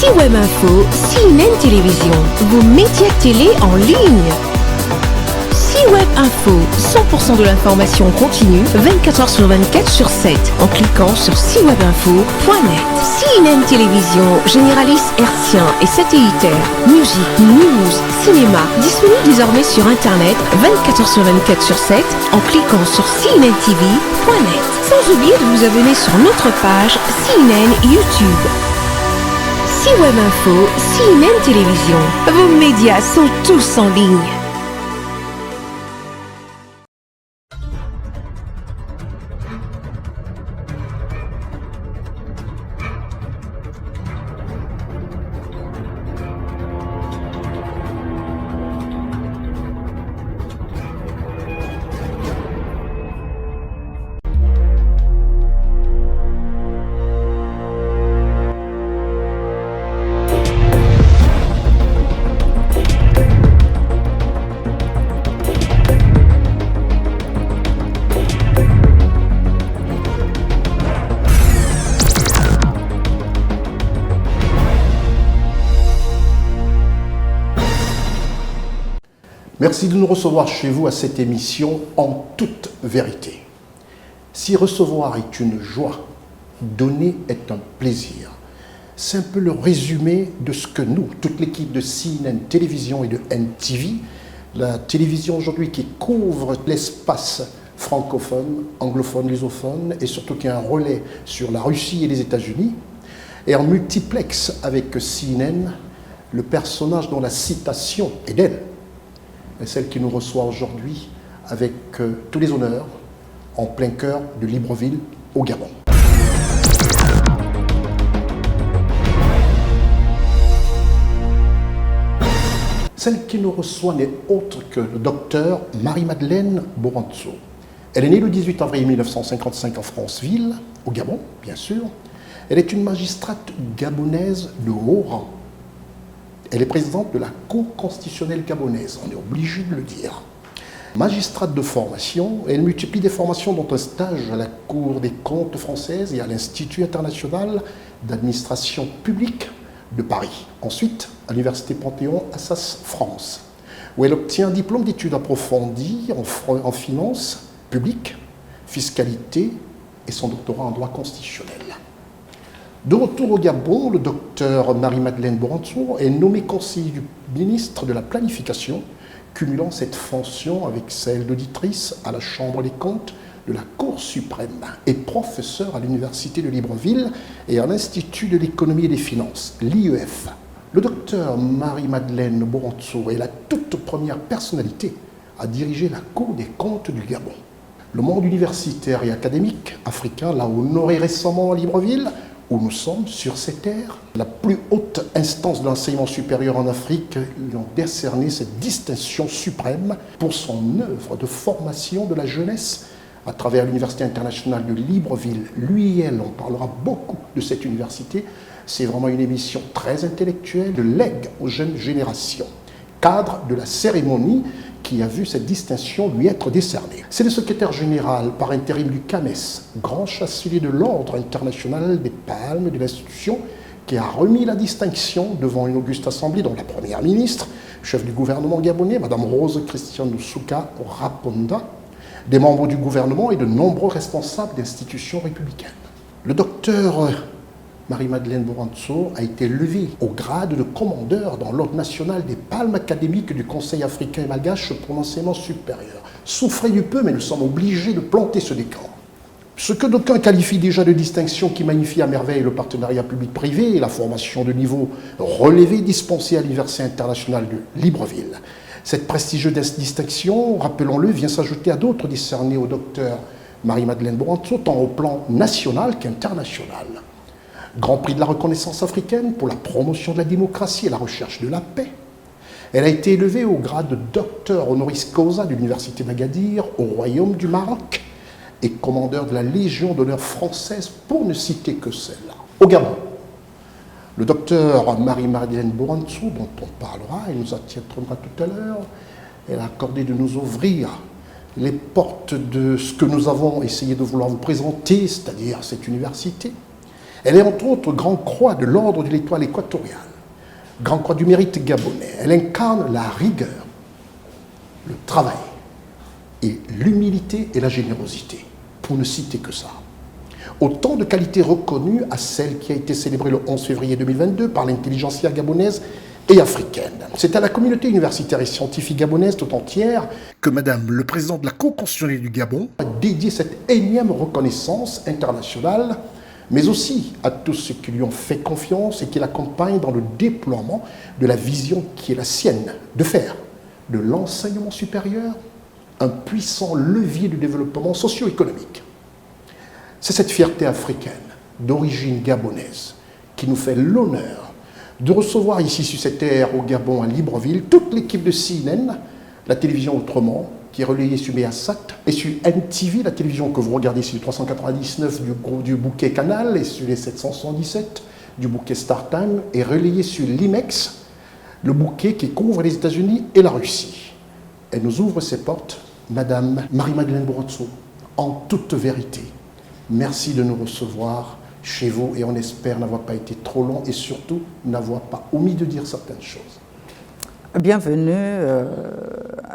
C-Web Info, CNN Télévision, vos médias télé en ligne. C-Web Info, 100% de l'information continue, 24h sur 24 sur 7, en cliquant sur cwebinfo.net. CNN Télévision, généraliste hertzien et satellitaire, musique, news, cinéma, disponible désormais sur Internet, 24h sur 24 sur 7, en cliquant sur cnntv.net. Sans oublier de vous abonner sur notre page CNN YouTube. C-Web Info, CNN Télévision, vos médias sont tous en ligne. Merci de nous recevoir chez vous à cette émission en toute vérité. Si recevoir est une joie, donner est un plaisir. C'est un peu le résumé de ce que nous, toute l'équipe de CNN Télévision et de NTV, la télévision aujourd'hui qui couvre l'espace francophone, anglophone, lusophone et surtout qui a un relais sur la Russie et les États-Unis, et en multiplex avec CNN, le personnage dont la citation est d'elle, et celle qui nous reçoit aujourd'hui avec tous les honneurs en plein cœur de Libreville, au Gabon. Celle qui nous reçoit n'est autre que le docteur Marie-Madeleine Boranzo. Elle est née le 18 avril 1955 en Franceville, au Gabon, bien sûr. Elle est une magistrate gabonaise de haut rang. Elle est présidente de la Cour constitutionnelle gabonaise, on est obligé de le dire. Magistrate de formation, elle multiplie des formations dont un stage à la Cour des comptes française et à l'Institut international d'administration publique de Paris. Ensuite, à l'Université Panthéon-Assas, France, où elle obtient un diplôme d'études approfondies en finances publiques, fiscalité et son doctorat en droit constitutionnel. De retour au Gabon, le docteur Marie-Madeleine Boranzo est nommée conseiller du ministre de la Planification, cumulant cette fonction avec celle d'auditrice à la Chambre des comptes de la Cour suprême et professeur à l'Université de Libreville et à l'Institut de l'économie et des finances, l'IEF. Le docteur Marie-Madeleine Boranzo est la toute première personnalité à diriger la Cour des comptes du Gabon. Le monde universitaire et académique africain l'a honoré récemment à Libreville, où nous sommes sur cette terre. La plus haute instance de l'enseignement supérieur en Afrique lui ont décerné cette distinction suprême pour son œuvre de formation de la jeunesse à travers l'Université internationale de Libreville. Lui et elle, on parlera beaucoup de cette université. C'est vraiment une émission très intellectuelle de legs aux jeunes générations. Cadre de la cérémonie qui a vu cette distinction lui être décernée. C'est le secrétaire général par intérim du CAMES, grand chancelier de l'Ordre international des palmes de l'institution, qui a remis la distinction devant une auguste assemblée dont la première ministre, chef du gouvernement gabonais, Mme Rose Christiane Nsouka Raponda, des membres du gouvernement et de nombreux responsables d'institutions républicaines. Le docteur Marie-Madeleine Boranzo a été levée au grade de commandeur dans l'ordre national des palmes académiques du Conseil africain et malgache pour l'enseignement supérieur. Souffrez du peu, mais nous sommes obligés de planter ce décor. Ce que d'aucuns qualifient déjà de distinction qui magnifie à merveille le partenariat public-privé et la formation de niveau relevé dispensée à l'Université internationale de Libreville. Cette prestigieuse distinction, rappelons-le, vient s'ajouter à d'autres décernées au docteur Marie-Madeleine Boranzo, tant au plan national qu'international. Grand prix de la reconnaissance africaine pour la promotion de la démocratie et la recherche de la paix. Elle a été élevée au grade de docteur honoris causa de l'Université d'Agadir au Royaume du Maroc et commandeur de la Légion d'honneur française, pour ne citer que celle-là. Au Gabon, le docteur Marie-Madeleine Boranzo, dont on parlera, elle nous attiendra tout à l'heure, elle a accordé de nous ouvrir les portes de ce que nous avons essayé de vouloir vous présenter, c'est-à-dire cette université. Elle est entre autres Grand Croix de l'Ordre de l'Étoile équatoriale, Grand Croix du Mérite gabonais. Elle incarne la rigueur, le travail, et l'humilité et la générosité, pour ne citer que ça. Autant de qualités reconnues à celle qui a été célébrée le 11 février 2022 par l'intelligentsia gabonaise et africaine. C'est à la communauté universitaire et scientifique gabonaise tout entière que Madame le Président de la Cour constitutionnelle du Gabon a dédié cette énième reconnaissance internationale, mais aussi à tous ceux qui lui ont fait confiance et qui l'accompagnent dans le déploiement de la vision qui est la sienne, de faire de l'enseignement supérieur un puissant levier de développement socio-économique. C'est cette fierté africaine, d'origine gabonaise, qui nous fait l'honneur de recevoir ici sur cette terre au Gabon, à Libreville, toute l'équipe de CNN, la télévision autrement, qui est relayée sur Measat, et sur NTV, la télévision que vous regardez sur le 399 du bouquet Canal, et sur les 777 du bouquet StarTime, et relayée sur l'IMEX, le bouquet qui couvre les États-Unis et la Russie. Elle nous ouvre ses portes, Madame Marie-Madeleine Boronzo, en toute vérité. Merci de nous recevoir chez vous et on espère n'avoir pas été trop long et surtout n'avoir pas omis de dire certaines choses. Bienvenue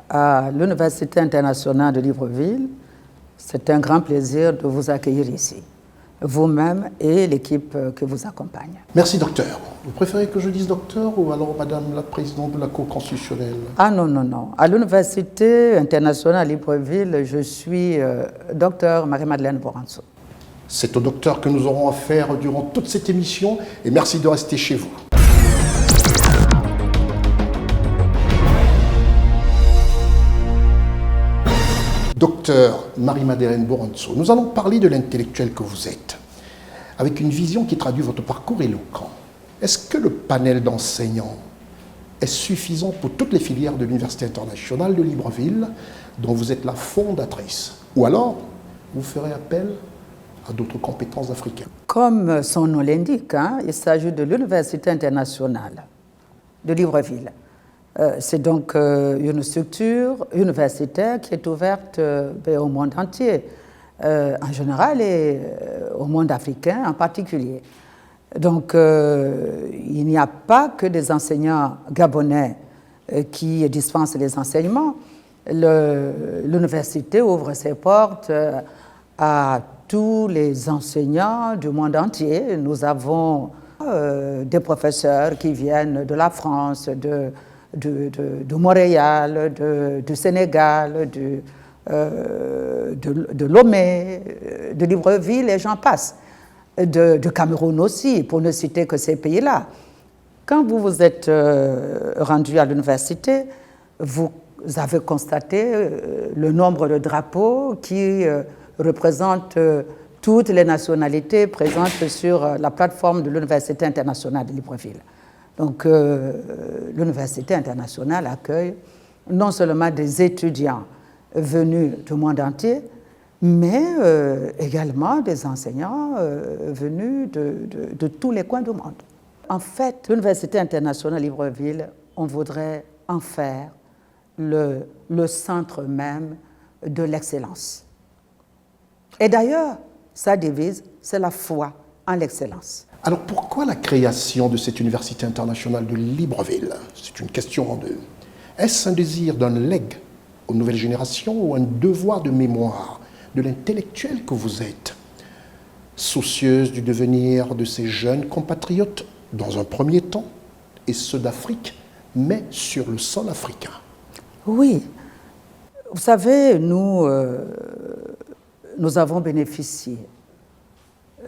à l'Université internationale de Libreville. C'est un grand plaisir de vous accueillir ici, vous-même et l'équipe que vous accompagne. Merci, docteur. Vous préférez que je dise docteur ou alors Madame la Présidente de la Cour constitutionnelle? Ah non, non, non. À l'Université internationale de Libreville, je suis docteur Marie-Madeleine Boronzo. C'est au docteur que nous aurons affaire durant toute cette émission et merci de rester chez vous. Docteur Marie-Madeleine Boronzo, nous allons parler de l'intellectuel que vous êtes, avec une vision qui traduit votre parcours éloquent. Est-ce que le panel d'enseignants est suffisant pour toutes les filières de l'Université internationale de Libreville, dont vous êtes la fondatrice? Ou alors, vous ferez appel à d'autres compétences africaines? Comme son nom l'indique, il s'agit de l'Université internationale de Libreville. C'est donc une structure universitaire qui est ouverte au monde entier, en général, et au monde africain en particulier. Donc, il n'y a pas que des enseignants gabonais qui dispensent les enseignements. L'université ouvre ses portes à tous les enseignants du monde entier. Nous avons des professeurs qui viennent de la France, de Montréal, du Sénégal, de Lomé, de Libreville, et j'en passe. De Cameroun aussi, pour ne citer que ces pays-là. Quand vous vous êtes rendu à l'université, vous avez constaté le nombre de drapeaux qui représentent toutes les nationalités présentes sur la plateforme de l'Université internationale de Libreville. Donc, l'Université internationale accueille non seulement des étudiants venus du monde entier, mais également des enseignants venus de tous les coins du monde. En fait, l'Université internationale de Libreville, on voudrait en faire le centre même de l'excellence. Et d'ailleurs, sa devise, c'est la foi en l'excellence. Alors pourquoi la création de cette Université internationale de Libreville? C'est une question en deux. Est-ce un désir d'un legs aux nouvelles générations ou un devoir de mémoire de l'intellectuel que vous êtes, soucieuse du devenir de ces jeunes compatriotes dans un premier temps, et ceux d'Afrique, mais sur le sol africain? Oui. Vous savez, nous avons bénéficié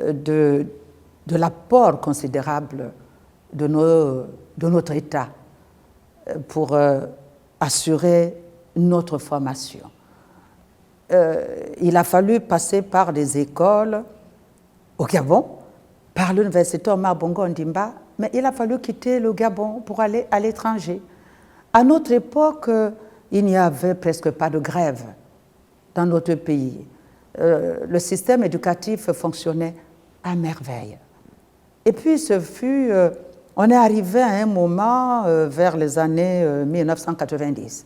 de l'apport considérable de notre État pour assurer notre formation. Il a fallu passer par des écoles au Gabon, par l'université Omar Bongo Ondimba, mais il a fallu quitter le Gabon pour aller à l'étranger. À notre époque, il n'y avait presque pas de grève dans notre pays. Le système éducatif fonctionnait à merveille. Et puis, on est arrivé à un moment vers les années 1990.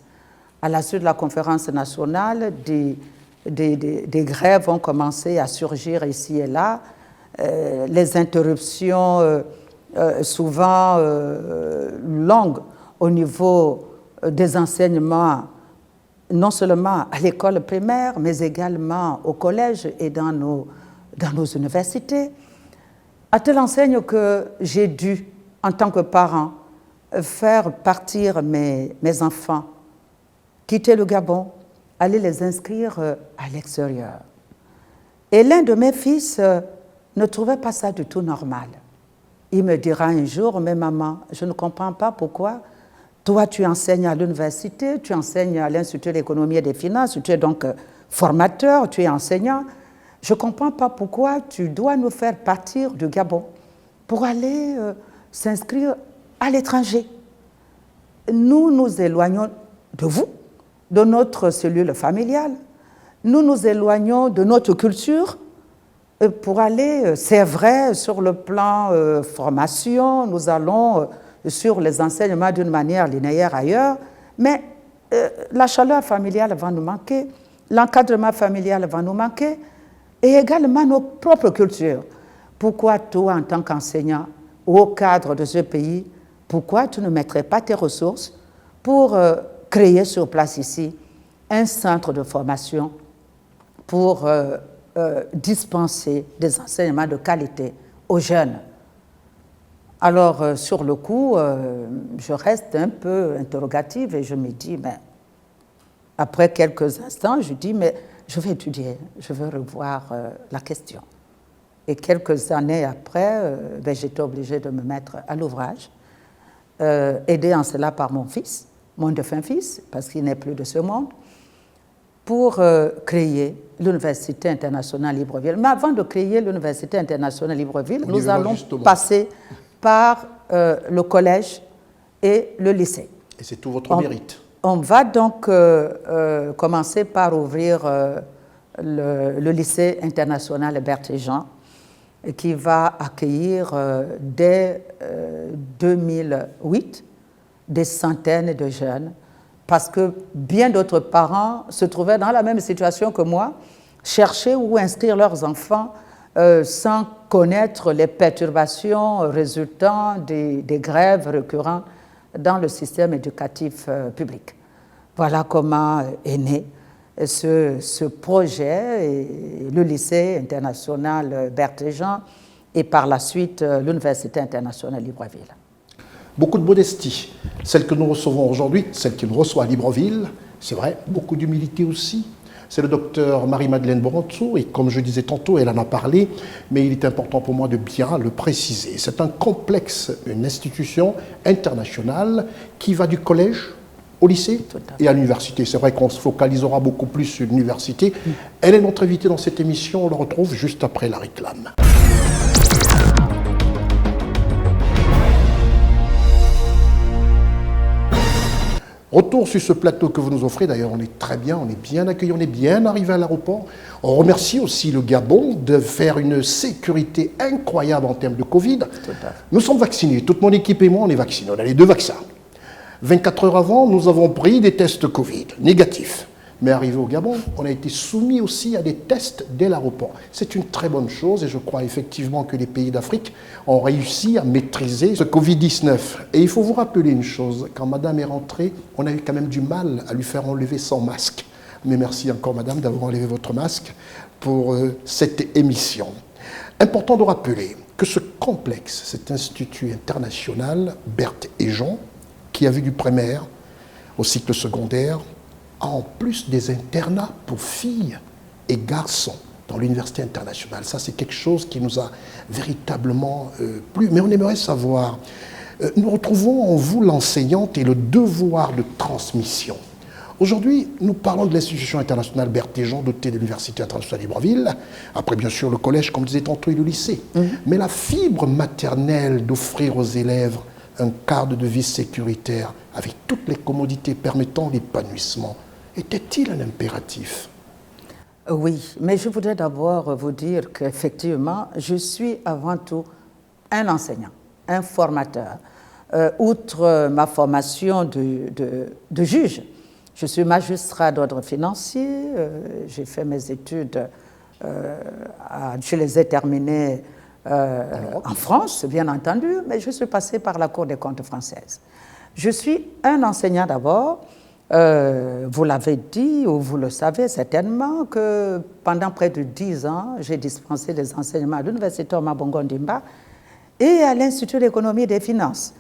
À la suite de la conférence nationale, des grèves ont commencé à surgir ici et là. les interruptions souvent longues au niveau des enseignements, non seulement à l'école primaire, mais également au collège et dans nos universités, à telle enseigne que j'ai dû, en tant que parent, faire partir mes enfants, quitter le Gabon, aller les inscrire à l'extérieur. Et l'un de mes fils ne trouvait pas ça du tout normal. Il me dira un jour, mais maman, je ne comprends pas pourquoi toi tu enseignes à l'université, tu enseignes à l'Institut de l'économie et des finances, tu es donc formateur, tu es enseignant. Je ne comprends pas pourquoi tu dois nous faire partir du Gabon pour aller s'inscrire à l'étranger. Nous nous éloignons de vous, de notre cellule familiale. Nous nous éloignons de notre culture pour aller, c'est vrai, sur le plan formation, nous allons sur les enseignements d'une manière linéaire ailleurs, mais la chaleur familiale va nous manquer, l'encadrement familial va nous manquer, et également nos propres cultures. Pourquoi toi, en tant qu'enseignant ou au cadre de ce pays, pourquoi tu ne mettrais pas tes ressources pour créer sur place ici un centre de formation pour dispenser des enseignements de qualité aux jeunes? Alors, sur le coup, je reste un peu interrogative et je me dis, mais après quelques instants, je dis, mais je vais étudier, je vais revoir la question. Et quelques années après, j'étais obligée de me mettre à l'ouvrage, aidée en cela par mon fils, mon défunt fils, parce qu'il n'est plus de ce monde, pour créer l'Université internationale Libreville. Mais avant de créer l'Université internationale Libreville, nous allons passer par le collège et le lycée. Et c'est tout votre mérite. On va donc commencer par ouvrir le lycée international Berthéjean, qui va accueillir dès 2008 des centaines de jeunes, parce que bien d'autres parents se trouvaient dans la même situation que moi, chercher où inscrire leurs enfants sans connaître les perturbations résultant des grèves récurrentes dans le système éducatif public. Voilà comment est né ce projet, et le lycée international Berthéjean et par la suite l'Université internationale Libreville. Beaucoup de modestie, celle que nous recevons aujourd'hui, celle qu'il reçoit à Libreville, c'est vrai, beaucoup d'humilité aussi. C'est le docteur Marie-Madeleine Borantzou, et comme je disais tantôt, elle en a parlé, mais il est important pour moi de bien le préciser. C'est un complexe, une institution internationale qui va du collège au lycée et à l'université. C'est vrai qu'on se focalisera beaucoup plus sur l'université. Elle est notre invitée dans cette émission, on la retrouve juste après la réclame. Retour sur ce plateau que vous nous offrez. D'ailleurs, on est très bien, on est bien accueillis, on est bien arrivé à l'aéroport. On remercie aussi le Gabon de faire une sécurité incroyable en termes de Covid. Nous sommes vaccinés, toute mon équipe et moi, on est vaccinés. On a les 2 vaccins. 24 heures avant, nous avons pris des tests Covid négatifs. Mais arrivé au Gabon, on a été soumis aussi à des tests dès l'aéroport. C'est une très bonne chose et je crois effectivement que les pays d'Afrique ont réussi à maîtriser ce Covid-19. Et il faut vous rappeler une chose, quand madame est rentrée, on a eu quand même du mal à lui faire enlever son masque. Mais merci encore madame d'avoir enlevé votre masque pour cette émission. Important de rappeler que ce complexe, cet institut international, Berthéjean, qui a vu du primaire au cycle secondaire, a en plus des internats pour filles et garçons dans l'université internationale. Ça, c'est quelque chose qui nous a véritablement plu. Mais on aimerait savoir, nous retrouvons en vous l'enseignante et le devoir de transmission. Aujourd'hui, nous parlons de l'institution internationale Berthéjean, dotée de l'Université internationale Libreville, après bien sûr le collège, comme disait tantôt, et le lycée. Mais la fibre maternelle d'offrir aux élèves un cadre de vie sécuritaire avec toutes les commodités permettant l'épanouissement, était-il un impératif? Oui, mais je voudrais d'abord vous dire qu'effectivement, je suis avant tout un enseignant, un formateur. Outre ma formation de juge, je suis magistrat d'ordre financier, j'ai fait mes études, je les ai terminées en France, bien entendu, mais je suis passée par la Cour des comptes française. Je suis un enseignant d'abord. Vous l'avez dit, ou vous le savez certainement, que pendant près de 10 ans, j'ai dispensé des enseignements à l'Université Thomas Bongo-Ndimba et à l'Institut d'économie et des finances.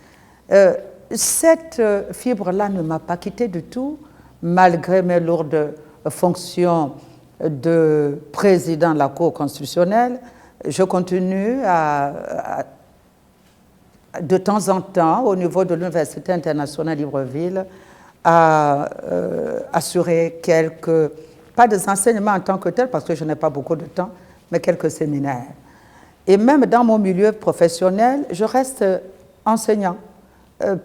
Cette fibre-là ne m'a pas quittée du tout, malgré mes lourdes fonctions de président de la Cour constitutionnelle. Je continue de temps en temps, au niveau de l'Université internationale Libreville, à assurer pas des enseignements en tant que tel, parce que je n'ai pas beaucoup de temps, mais quelques séminaires. Et même dans mon milieu professionnel, je reste enseignant,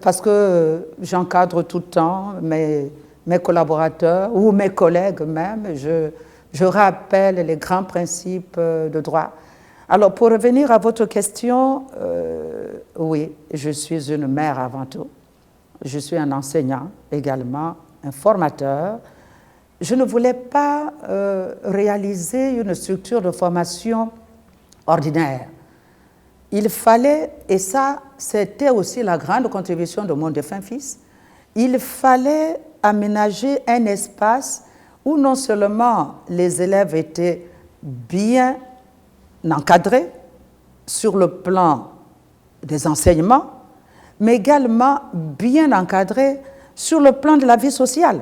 parce que j'encadre tout le temps mes collaborateurs ou mes collègues même. Je rappelle les grands principes de droit. Alors, pour revenir à votre question, oui, je suis une mère avant tout. Je suis un enseignant également, un formateur. Je ne voulais pas réaliser une structure de formation ordinaire. Il fallait, et ça, c'était aussi la grande contribution de mon défunt fils, il fallait aménager un espace où non seulement les élèves étaient bien encadrés sur le plan des enseignements, mais également bien encadrés sur le plan de la vie sociale.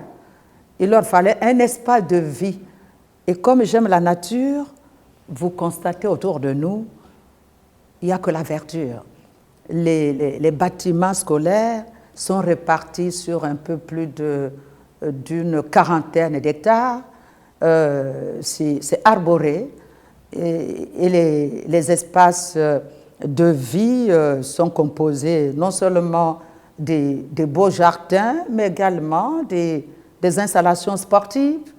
Il leur fallait un espace de vie. Et comme j'aime la nature, vous constatez autour de nous, il n'y a que la verdure. Les bâtiments scolaires sont répartis sur un peu plus d'une quarantaine d'hectares. C'est arboré. Et les espaces de vie sont composés non seulement des beaux jardins, mais également des installations sportives.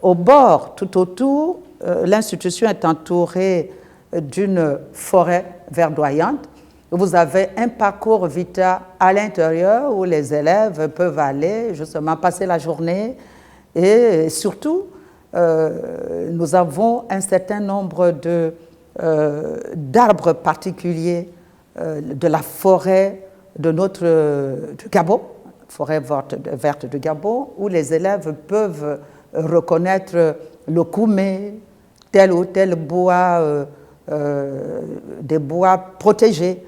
Au bord, tout autour, l'institution est entourée d'une forêt verdoyante. Vous avez un parcours vita à l'intérieur où les élèves peuvent aller justement passer la journée. Et surtout, nous avons un certain nombre d'arbres particuliers de la forêt de du Gabon, forêt verte de Gabon, où les élèves peuvent reconnaître le koumé, tel ou tel bois, des bois protégés.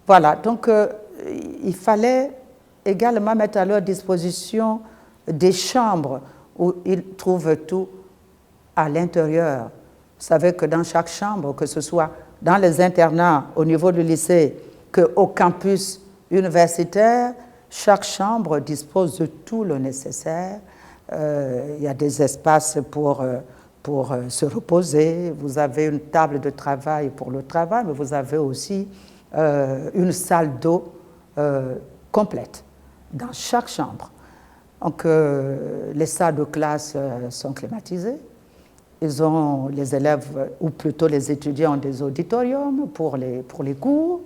Voilà, donc il fallait également mettre à leur disposition des chambres où ils trouvent tout à l'intérieur. Vous savez que dans chaque chambre, que ce soit dans les internats au niveau du lycée qu'au campus universitaire, chaque chambre dispose de tout le nécessaire. Il y a des espaces pour se reposer, vous avez une table de travail pour le travail, mais vous avez aussi une salle d'eau complète dans chaque chambre. Donc, les salles de classe sont climatisées. Les élèves, ou plutôt les étudiants, ont des auditoriums pour les cours.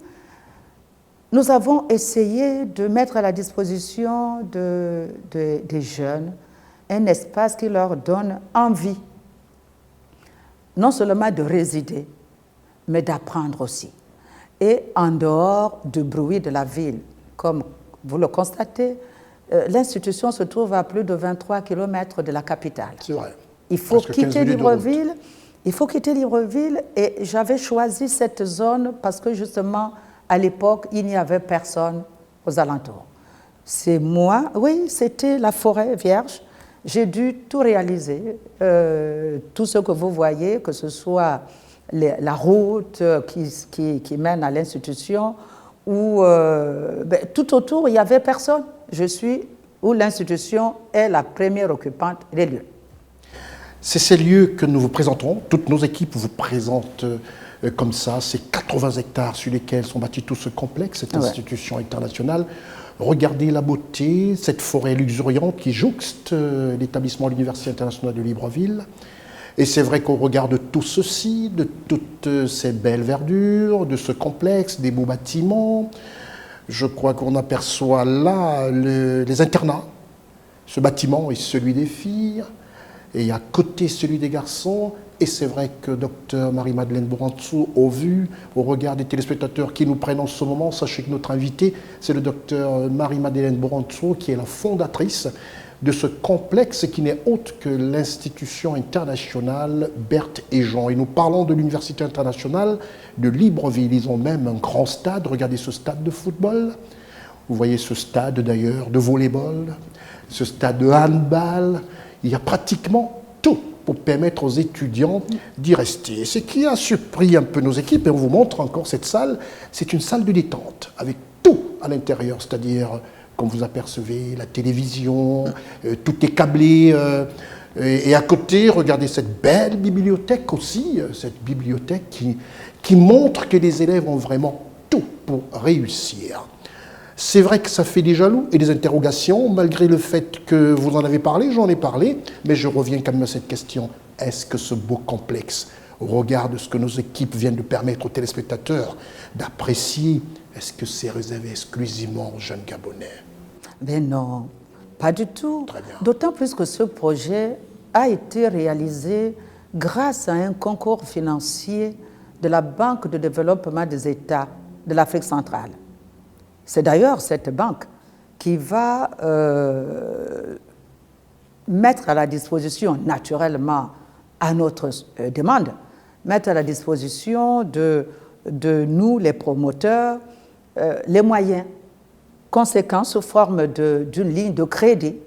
Nous avons essayé de mettre à la disposition des jeunes un espace qui leur donne envie, non seulement de résider, mais d'apprendre aussi. Et en dehors du bruit de la ville, comme vous le constatez, l'institution se trouve à plus de 23 km de la capitale. C'est vrai. Il faut quitter Libreville. Il faut quitter Libreville et j'avais choisi cette zone parce que justement, à l'époque, il n'y avait personne aux alentours. C'est moi, oui, c'était la forêt vierge. J'ai dû tout réaliser, tout ce que vous voyez, que ce soit la route qui mène à l'institution, ou tout autour, il n'y avait personne. Je suis où l'institution est la première occupante des lieux. C'est ces lieux que nous vous présentons. Toutes nos équipes vous présentent comme ça, ces 80 hectares sur lesquels sont bâtis tout ce complexe, cette institution internationale. Regardez la beauté, cette forêt luxuriante qui jouxte l'établissement de l'Université internationale de Libreville. Et c'est vrai qu'on regarde tout ceci, de toutes ces belles verdures, de ce complexe, des beaux bâtiments. Je crois qu'on aperçoit là les internats. Ce bâtiment est celui des filles, et à côté celui des garçons. Et c'est vrai que Dr Marie-Madeleine Borantzou, au regard des téléspectateurs qui nous prennent en ce moment, sachez que notre invité, c'est le Dr Marie-Madeleine Borantzou, qui est la fondatrice de ce complexe qui n'est autre que l'institution internationale Berthe et Jean. Et nous parlons de l'université internationale de Libreville. Ils ont même un grand stade. Regardez ce stade de football. Vous voyez ce stade d'ailleurs de volleyball, ce stade de handball. Il y a pratiquement tout pour permettre aux étudiants d'y rester. Et ce qui a surpris un peu nos équipes, et on vous montre encore cette salle, c'est une salle de détente avec tout à l'intérieur, c'est-à-dire, comme vous apercevez, la télévision, tout est câblé. Et à côté, regardez cette belle bibliothèque aussi, cette bibliothèque qui montre que les élèves ont vraiment tout pour réussir. C'est vrai que ça fait des jaloux et des interrogations, malgré le fait que vous en avez parlé, j'en ai parlé, mais je reviens quand même à cette question. Est-ce que ce beau complexe, au regard de ce que nos équipes viennent de permettre aux téléspectateurs d'apprécier, est-ce que c'est réservé exclusivement aux jeunes Gabonais? Mais non, pas du tout. Très bien. D'autant plus que ce projet a été réalisé grâce à un concours financier de la Banque de développement des États de l'Afrique centrale. C'est d'ailleurs cette banque qui va mettre à la disposition, naturellement à notre demande, mettre à la disposition de nous, les promoteurs, les moyens conséquents sous forme d'une ligne de crédit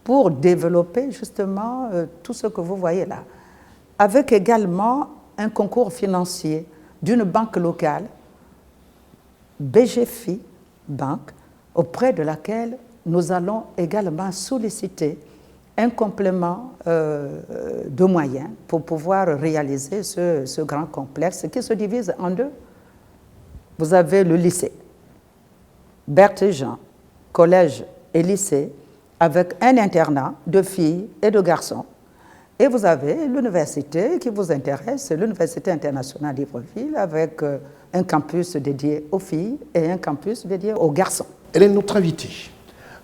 pour développer justement tout ce que vous voyez là, avec également un concours financier d'une banque locale, BGFI Banque, auprès de laquelle nous allons également solliciter un complément de moyens pour pouvoir réaliser ce grand complexe qui se divise en deux. Vous avez le lycée, Berthe et Jean, collège et lycée, avec un internat de filles et de garçons. Et vous avez l'université qui vous intéresse, l'Université internationale Libreville, avec un campus dédié aux filles et un campus dédié aux garçons. Elle est notre invitée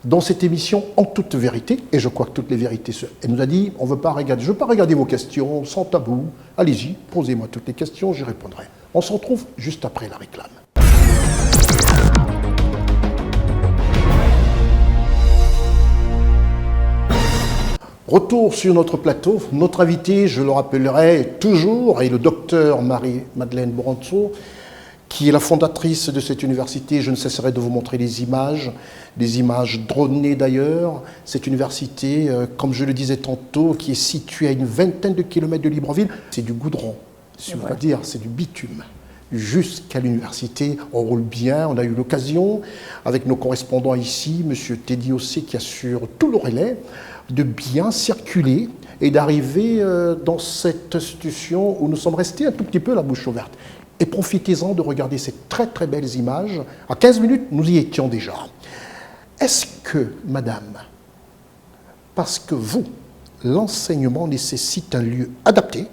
dans cette émission En toute vérité, et je crois que toutes les vérités, elle nous a dit, on veut pas regarder, je ne veux pas regarder vos questions sans tabou, allez-y, posez-moi toutes les questions, j'y répondrai. On se retrouve juste après la réclame. Retour sur notre plateau. Notre invité, je le rappellerai toujours, est le docteur Marie-Madeleine Borantzou, qui est la fondatrice de cette université. Je ne cesserai de vous montrer des images dronées d'ailleurs. Cette université, comme je le disais tantôt, qui est située à une vingtaine de kilomètres de Libreville, c'est du goudron, si on va dire, c'est du bitume. Jusqu'à l'université, on roule bien. On a eu l'occasion, avec nos correspondants ici, M. Teddy Ossé, qui assure tout le relais, de bien circuler et d'arriver dans cette institution où nous sommes restés un tout petit peu la bouche ouverte. Et profitez-en de regarder ces très très belles images. À 15 minutes, nous y étions déjà. Est-ce que, madame, parce que vous, l'enseignement nécessite un lieu adapté,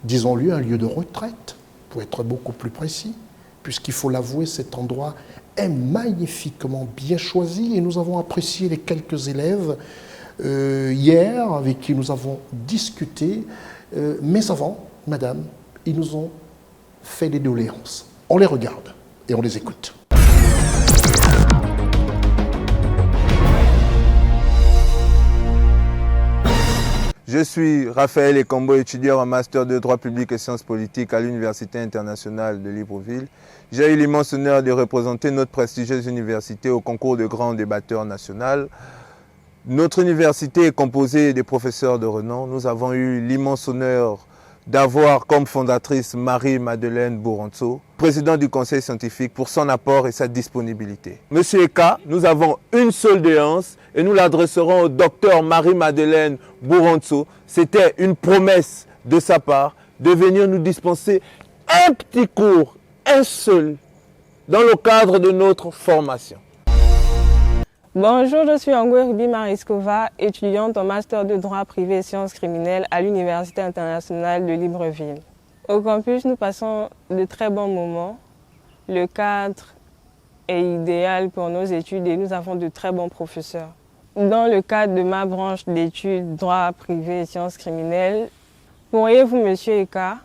disons-le, un lieu de retraite, pour être beaucoup plus précis, puisqu'il faut l'avouer, cet endroit est magnifiquement bien choisi et nous avons apprécié les quelques élèves hier avec qui nous avons discuté, mais avant, madame, ils nous ont fait des doléances. On les regarde et on les écoute. Je suis Raphaël Ekombo, étudiant en master de droit public et sciences politiques à l'Université internationale de Libreville. J'ai eu l'immense honneur de représenter notre prestigieuse université au concours de grands débatteurs national. Notre université est composée des professeurs de renom. Nous avons eu l'immense honneur d'avoir comme fondatrice Marie-Madeleine Borantzou, président du conseil scientifique, pour son apport et sa disponibilité. Monsieur Eka, nous avons une seule doléance et nous l'adresserons au docteur Marie-Madeleine Borantzou. C'était une promesse de sa part de venir nous dispenser un petit cours, un seul, dans le cadre de notre formation. Bonjour, je suis Angoué Ruby Mariskova, étudiante en master de droit privé et sciences criminelles à l'Université internationale de Libreville. Au campus, nous passons de très bons moments. Le cadre est idéal pour nos études et nous avons de très bons professeurs. Dans le cadre de ma branche d'études droit privé et sciences criminelles, pourriez-vous, Monsieur Eka,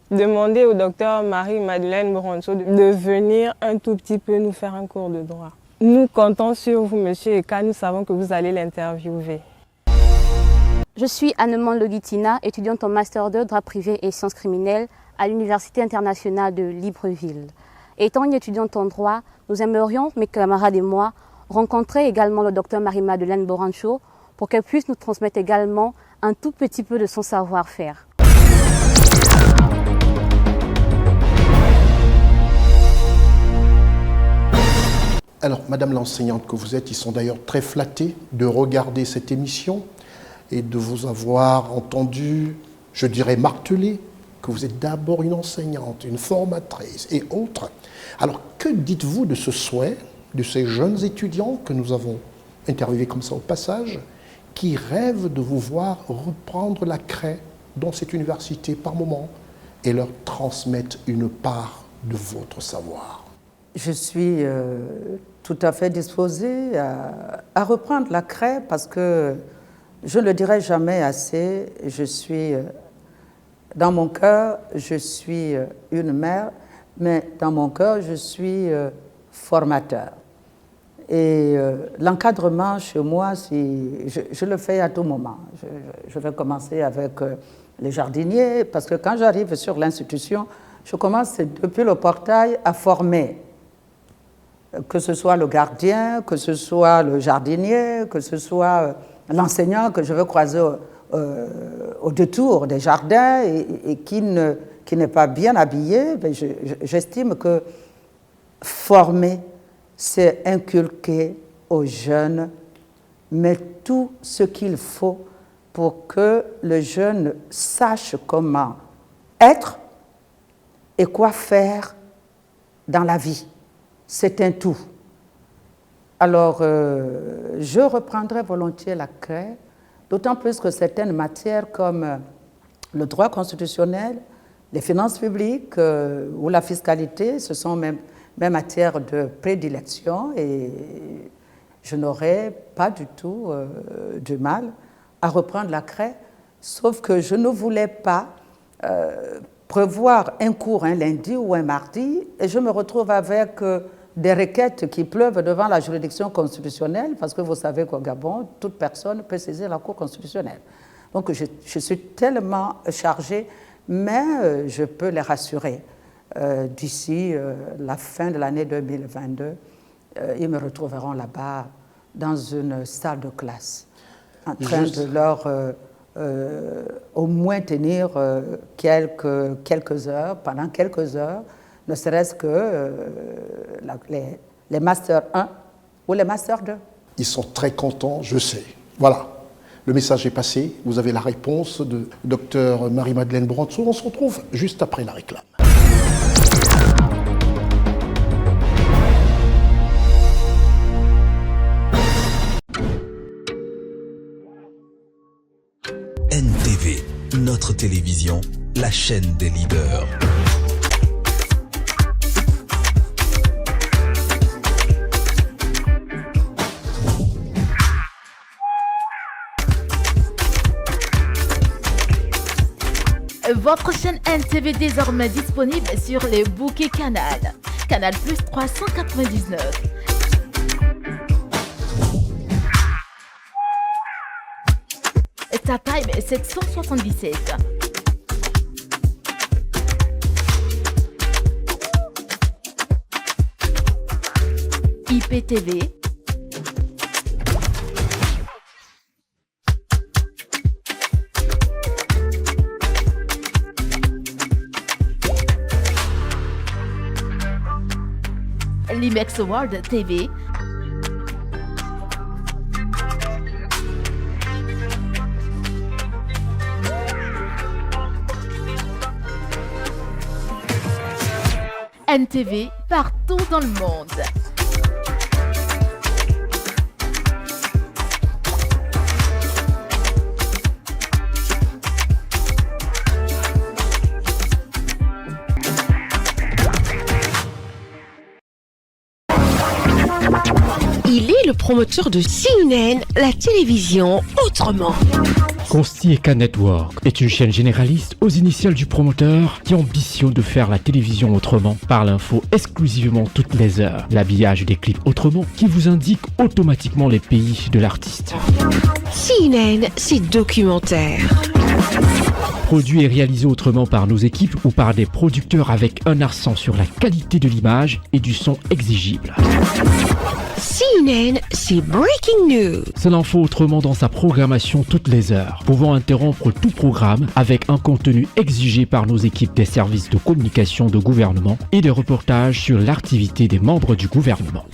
demander au docteur Marie-Madeleine Boronso de venir un tout petit peu nous faire un cours de droit? Nous comptons sur vous, Monsieur Eka, nous savons que vous allez l'interviewer. Je suis Anne-Mande Loguitina, étudiante en Master 2 droit privé et sciences criminelles à l'Université internationale de Libreville. Étant une étudiante en droit, nous aimerions, mes camarades et moi, rencontrer également le docteur Marie-Madeleine Boronso pour qu'elle puisse nous transmettre également un tout petit peu de son savoir-faire. Alors, Madame l'enseignante que vous êtes, ils sont d'ailleurs très flattés de regarder cette émission et de vous avoir entendu, je dirais, marteler que vous êtes d'abord une enseignante, une formatrice et autres. Alors, que dites-vous de ce souhait de ces jeunes étudiants que nous avons interviewés comme ça au passage, qui rêvent de vous voir reprendre la craie dans cette université par moment et leur transmettre une part de votre savoir? Je suis tout à fait disposée à reprendre la craie parce que je ne le dirai jamais assez, je suis, dans mon cœur, je suis une mère, mais dans mon cœur, je suis formateur. Et l'encadrement chez moi, je le fais à tout moment. Je vais commencer avec les jardiniers, parce que quand j'arrive sur l'institution, je commence depuis le portail à former, que ce soit le gardien, que ce soit le jardinier, que ce soit l'enseignant que je veux croiser au détour des jardins et qui n'est pas bien habillé. J'estime que former, c'est inculquer aux jeunes, mais tout ce qu'il faut pour que le jeune sache comment être et quoi faire dans la vie. C'est un tout. Alors, je reprendrai volontiers la craie, d'autant plus que certaines matières comme le droit constitutionnel, les finances publiques ou la fiscalité, ce sont même matières de prédilection et je n'aurais pas du tout du mal à reprendre la craie, sauf que je ne voulais pas prévoir un cours un lundi ou un mardi et je me retrouve avec des requêtes qui pleuvent devant la juridiction constitutionnelle, parce que vous savez qu'au Gabon, toute personne peut saisir la Cour constitutionnelle. Donc je suis tellement chargée, mais je peux les rassurer. D'ici la fin de l'année 2022, ils me retrouveront là-bas dans une salle de classe, en train de leur au moins tenir quelques heures, pendant quelques heures, ne serait-ce que les Master 1 ou les Master 2. Ils sont très contents, je sais. Voilà, le message est passé. Vous avez la réponse de Dr Marie-Madeleine Boronso. On se retrouve juste après la réclame. NTV, notre télévision, la chaîne des leaders. Votre chaîne NTV désormais disponible sur les bouquets Canal. Canal Plus 399. StarTime 777. IPTV. Limex World TV. NTV partout dans le monde. il est le promoteur de CNN, la télévision autrement. Consti-Eka Network est une chaîne généraliste aux initiales du promoteur qui ambitionne de faire la télévision autrement par l'info exclusivement toutes les heures. L'habillage des clips autrement qui vous indique automatiquement les pays de l'artiste. CNN, c'est documentaire. Produit et réalisé autrement par nos équipes ou par des producteurs avec un accent sur la qualité de l'image et du son exigible. CNN, c'est Breaking News. C'est l'info autrement dans sa programmation toutes les heures, pouvant interrompre tout programme avec un contenu exigé par nos équipes des services de communication de gouvernement et des reportages sur l'activité des membres du gouvernement.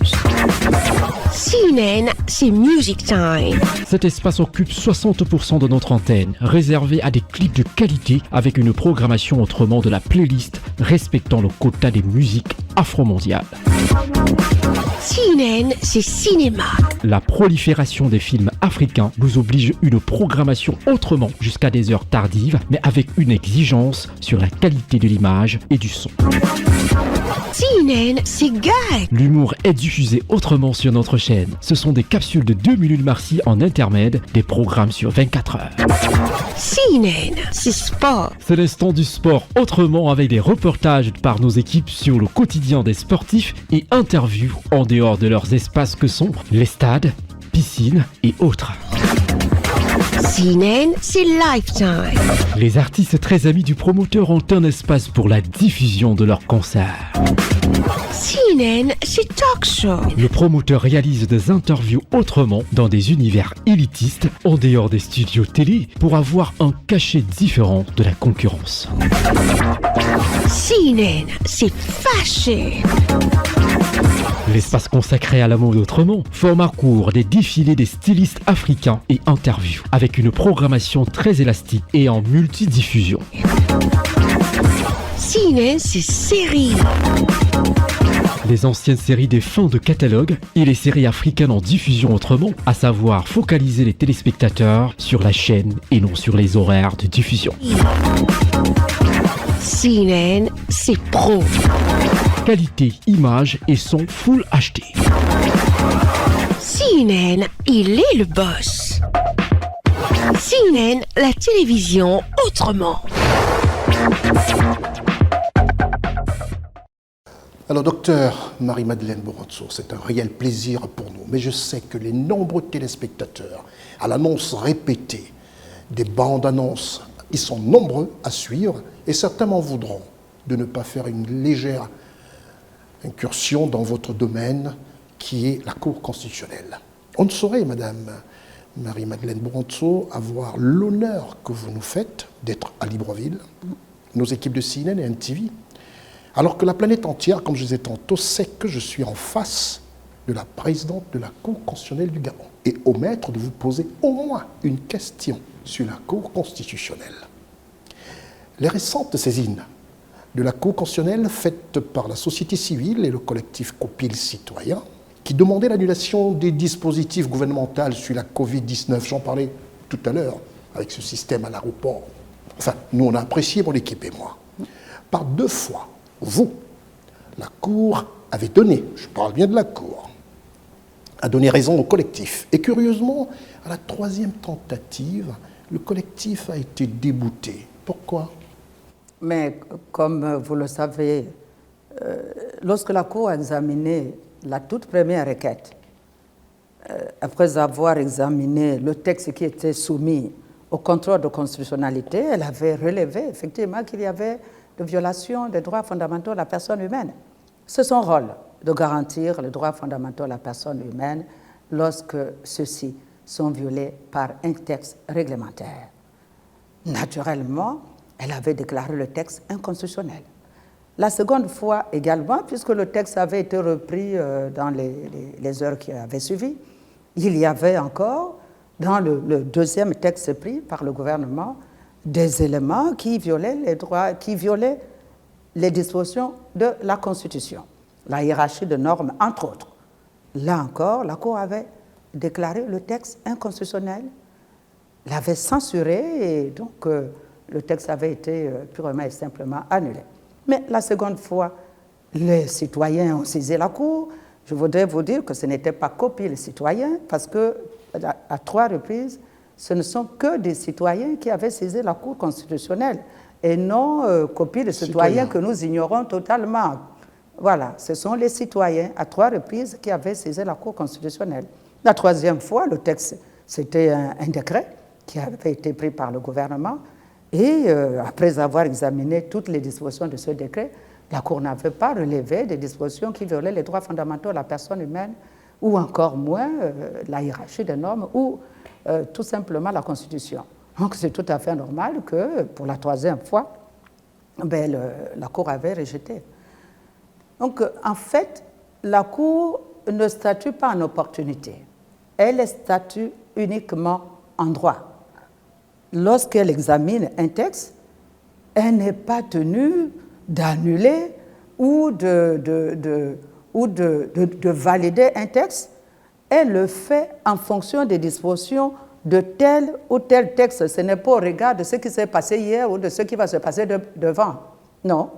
CNN, c'est Music Time. Cet espace occupe 60% de notre antenne, réservé à des clips de qualité avec une programmation autrement de la playlist respectant le quota des musiques afro-mondiales. CNN, c'est cinéma. La prolifération des films africains nous oblige une programmation autrement jusqu'à des heures tardives, mais avec une exigence sur la qualité de l'image et du son. CNN, c'est gag. L'humour est diffusé autrement sur notre chaîne. Ce sont des capsules de 2 minutes Marcy en intermède, des programmes sur 24 heures. CNN, c'est sport. C'est l'instant du sport autrement avec des reportages par nos équipes sur le quotidien des sportifs et interviews en dehors de leurs espaces que sont les stades, piscines et autres. CNN, c'est Lifetime. Les artistes très amis du promoteur ont un espace pour la diffusion de leurs concerts. CNN, c'est Talk Show. Le promoteur réalise des interviews autrement dans des univers élitistes en dehors des studios télé pour avoir un cachet différent de la concurrence. CNN, c'est Fashion. L'espace consacré à la mode autrement, format court des défilés des stylistes africains et interviews avec une programmation très élastique et en multidiffusion. CNN, c'est série. Les anciennes séries des fins de catalogue et les séries africaines en diffusion autrement, à savoir focaliser les téléspectateurs sur la chaîne et non sur les horaires de diffusion. CNN, c'est pro. Qualité, image et son Full HD. CNN, il est le boss. CNN, la télévision autrement. Alors, docteur Marie-Madeleine Boronzo, c'est un réel plaisir pour nous, mais je sais que les nombreux téléspectateurs, à l'annonce répétée des bandes annonces, ils sont nombreux à suivre et certains m'en voudront de ne pas faire une légère incursion dans votre domaine qui est la Cour constitutionnelle. On ne saurait, Madame Marie-Madeleine Boronzo, avoir l'honneur que vous nous faites d'être à Libreville, nos équipes de CNN et NTV, alors que la planète entière, comme je disais tantôt, sait que je suis en face de la présidente de la Cour constitutionnelle du Gabon et au maître de vous poser au moins une question sur la Cour constitutionnelle. Les récentes saisines de la Cour constitutionnelle faites par la société civile et le collectif Copil Citoyen, qui demandaient l'annulation des dispositifs gouvernementaux sur la Covid-19, j'en parlais tout à l'heure, avec ce système à l'aéroport. Enfin, nous on a apprécié, mon équipe et moi. Par 2 fois, vous, la Cour avait donné, je parle bien de la Cour, a donné raison au collectif. Et curieusement, à la 3e tentative, le collectif a été débouté. Pourquoi ? Mais comme vous le savez, lorsque la Cour a examiné la toute première requête, après avoir examiné le texte qui était soumis au contrôle de constitutionnalité, elle avait relevé effectivement qu'il y avait de violation des droits fondamentaux de la personne humaine. C'est son rôle de garantir les droits fondamentaux de la personne humaine lorsque ceux-ci sont violés par un texte réglementaire. Naturellement, elle avait déclaré le texte inconstitutionnel. La seconde fois également, puisque le texte avait été repris dans les heures qui avaient suivi, il y avait encore, dans le deuxième texte pris par le gouvernement, des éléments qui violaient les droits, qui violaient les dispositions de la Constitution, la hiérarchie de normes, entre autres. Là encore, la Cour avait déclaré le texte inconstitutionnel, l'avait censuré et donc le texte avait été purement et simplement annulé. Mais la seconde fois, les citoyens ont saisi la Cour. je voudrais vous dire que ce n'était pas copier les citoyens, parce que à 3 reprises, ce ne sont que des citoyens qui avaient saisi la Cour constitutionnelle et non copier les citoyens que nous ignorons totalement. Voilà, ce sont les citoyens à 3 reprises qui avaient saisi la Cour constitutionnelle. La 3e fois, le texte, c'était un décret qui avait été pris par le gouvernement et après avoir examiné toutes les dispositions de ce décret, la Cour n'avait pas relevé des dispositions qui violaient les droits fondamentaux de la personne humaine ou encore moins la hiérarchie des normes ou tout simplement la Constitution. Donc c'est tout à fait normal que pour la 3e fois, la Cour avait rejeté. Donc en fait, la Cour ne statue pas en opportunité, elle statue uniquement en droit. Lorsqu'elle examine un texte, elle n'est pas tenue d'annuler ou de valider un texte, elle le fait en fonction des dispositions de tel ou tel texte. Ce n'est pas au regard de ce qui s'est passé hier ou de ce qui va se passer devant. Non,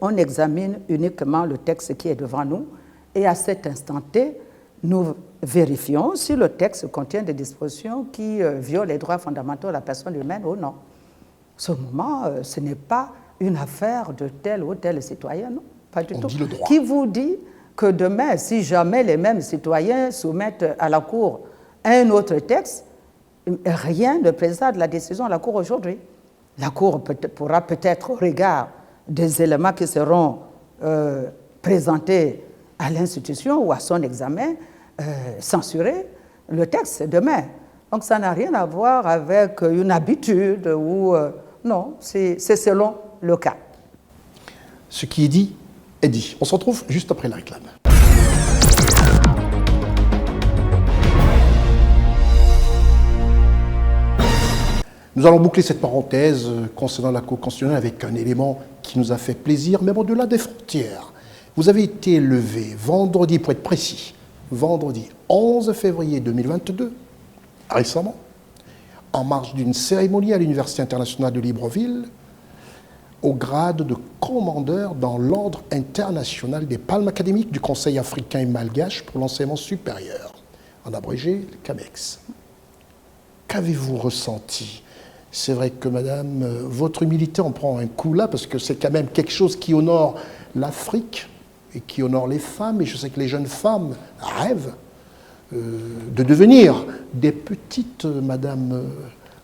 on examine uniquement le texte qui est devant nous et à cet instant T, nous vérifions si le texte contient des dispositions qui violent les droits fondamentaux de la personne humaine ou non. À ce moment, ce n'est pas une affaire de tel ou tel citoyen, non, pas du tout. Qui vous dit que demain, si jamais les mêmes citoyens soumettent à la Cour un autre texte, rien ne présage la décision de la Cour aujourd'hui. La Cour pourra peut-être, au regard des éléments qui seront présentés à l'institution ou à son examen, censurer le texte demain. Donc ça n'a rien à voir avec une habitude ou... non, c'est selon le cas. Ce qui est dit. On se retrouve juste après la réclame. Nous allons boucler cette parenthèse concernant la Cour constitutionnelle avec un élément qui nous a fait plaisir, même au-delà des frontières. Vous avez été élevé vendredi, pour être précis, vendredi 11 février 2022, récemment, en marge d'une cérémonie à l'Université internationale de Libreville, au grade de commandeur dans l'ordre international des palmes académiques du Conseil africain et malgache pour l'enseignement supérieur, en abrégé le CAMEX. Qu'avez-vous ressenti? C'est vrai que, madame, votre humilité en prend un coup là, parce que c'est quand même quelque chose qui honore l'Afrique et qui honore les femmes, et je sais que les jeunes femmes rêvent de devenir des petites madame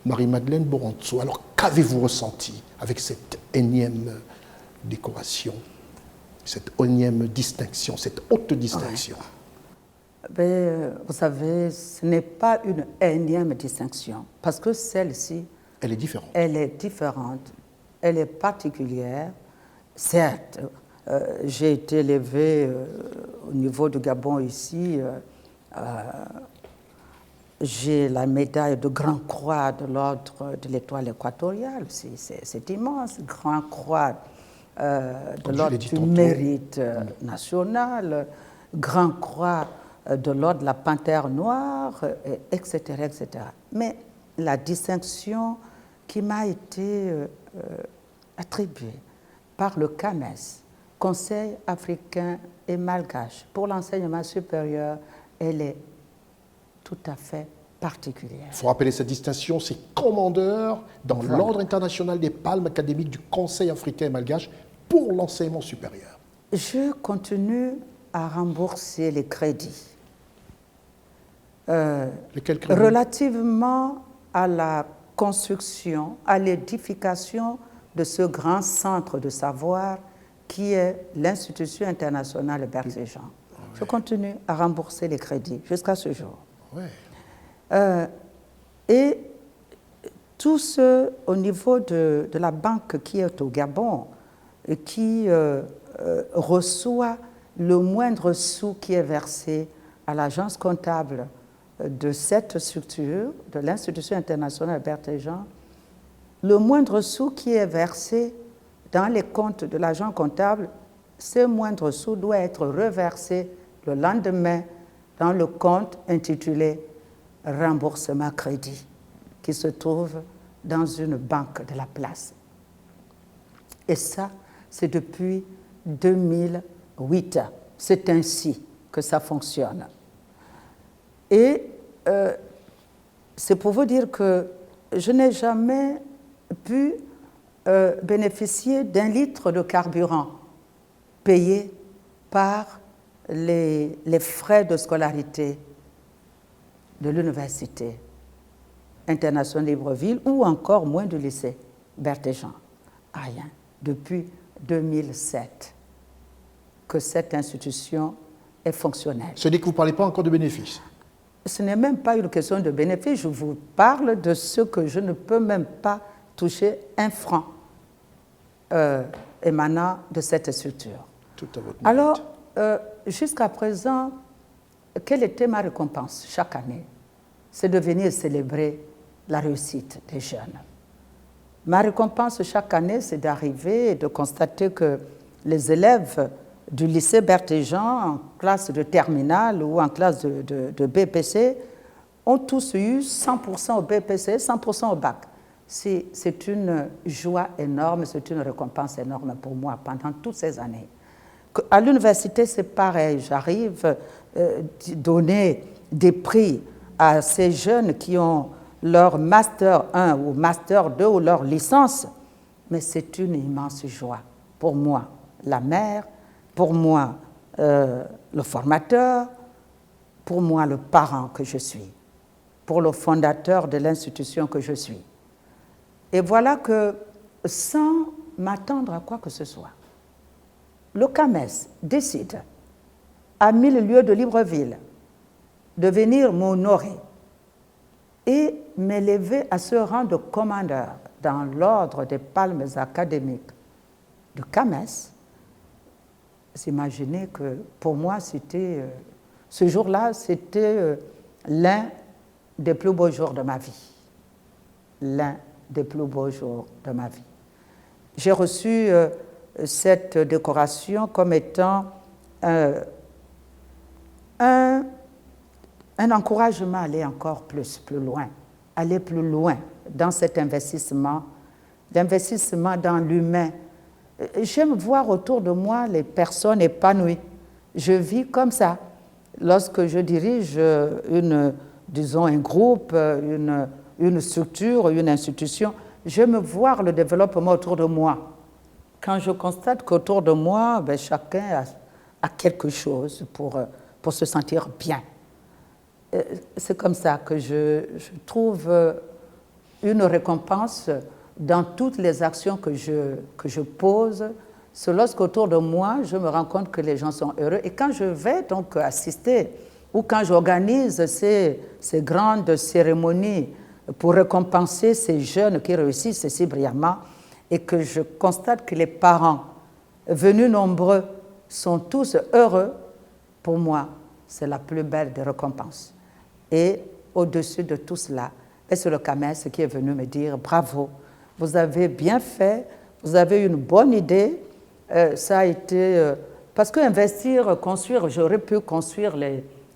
Marie-Madeleine Borantzou. Alors, qu'avez-vous ressenti avec cette énième décoration, cette énième distinction, cette haute distinction? Vous savez, ce n'est pas une énième distinction, parce que celle-ci, elle est différente. Elle est différente, elle est particulière. Certes, j'ai été élevé au niveau du Gabon ici, j'ai la médaille de Grand Croix de l'ordre de l'Étoile équatoriale, c'est immense, Grand Croix de l'ordre du mérite national, Grand Croix de l'ordre de la Panthère noire, etc., etc. Mais la distinction qui m'a été attribuée par le CAMES, Conseil africain et malgache pour l'enseignement supérieur, elle est tout à fait particulière. Il faut rappeler cette distinction, c'est commandeur dans l'ordre international des palmes académiques du Conseil africain et malgache pour l'enseignement supérieur. Je continue à rembourser les crédits. Lesquels crédits? Relativement à la construction, à l'édification de ce grand centre de savoir qui est l'Institution internationale Berger-Jean. Je continue à rembourser les crédits jusqu'à ce jour. Et tout ce au niveau de la banque qui est au Gabon et qui reçoit le moindre sou qui est versé à l'agence comptable de cette structure, de l'Institution internationale Berger-Jean, le moindre sou qui est versé dans les comptes de l'agent comptable, ce moindre sou doit être reversé le lendemain dans le compte intitulé « Remboursement crédit » qui se trouve dans une banque de la place. Et ça, c'est depuis 2008. C'est ainsi que ça fonctionne. Et c'est pour vous dire que je n'ai jamais pu bénéficier d'1 litre de carburant payé par les frais de scolarité de l'Université internationale de Libreville ou encore moins du lycée Berthéjean. Rien. Depuis 2007 que cette institution est fonctionnelle. Ce n'est que vous ne parlez pas encore de bénéfices. Ce n'est même pas une question de bénéfice, je vous parle de ce que je ne peux même pas toucher 1 franc émanant de cette structure. Tout à votre Alors, jusqu'à présent, quelle était ma récompense chaque année? C'est de venir célébrer la réussite des jeunes. Ma récompense chaque année, c'est d'arriver et de constater que les élèves du lycée Berthéjean, en classe de terminale ou en classe de BPC, ont tous eu 100% au BPC, 100% au bac. C'est une joie énorme, c'est une récompense énorme pour moi pendant toutes ces années. À l'université, c'est pareil. J'arrive à donner des prix à ces jeunes qui ont leur Master 1 ou Master 2 ou leur licence, mais c'est une immense joie pour moi, la mère, pour moi, le formateur, pour moi, le parent que je suis, pour le fondateur de l'institution que je suis. Et voilà que, sans m'attendre à quoi que ce soit, le CAMES décide, à 1000 lieues de Libreville, de venir m'honorer et m'élever à ce rang de commandeur dans l'ordre des palmes académiques de CAMES. Vous imaginez que pour moi, c'était, ce jour-là, c'était l'un des plus beaux jours de ma vie. L'un des plus beaux jours de ma vie. J'ai reçu cette décoration comme étant un encouragement à aller encore plus loin, aller plus loin dans cet investissement, l'investissement dans l'humain. J'aime voir autour de moi les personnes épanouies. Je vis comme ça. Lorsque je dirige disons un groupe, une structure, une institution, j'aime voir le développement autour de moi. Quand je constate qu'autour de moi, chacun a quelque chose pour se sentir bien. C'est comme ça que je trouve une récompense dans toutes les actions que je pose. C'est lorsqu'autour de moi, je me rends compte que les gens sont heureux. Et quand je vais donc assister ou quand j'organise ces grandes cérémonies pour récompenser ces jeunes qui réussissent si brillamment et que je constate que les parents venus nombreux sont tous heureux, pour moi, c'est la plus belle des récompenses. Et au-dessus de tout cela, c'est le CAMES qui est venu me dire « Bravo, vous avez bien fait, vous avez une bonne idée. » Ça a été... parce qu'investir, construire, j'aurais pu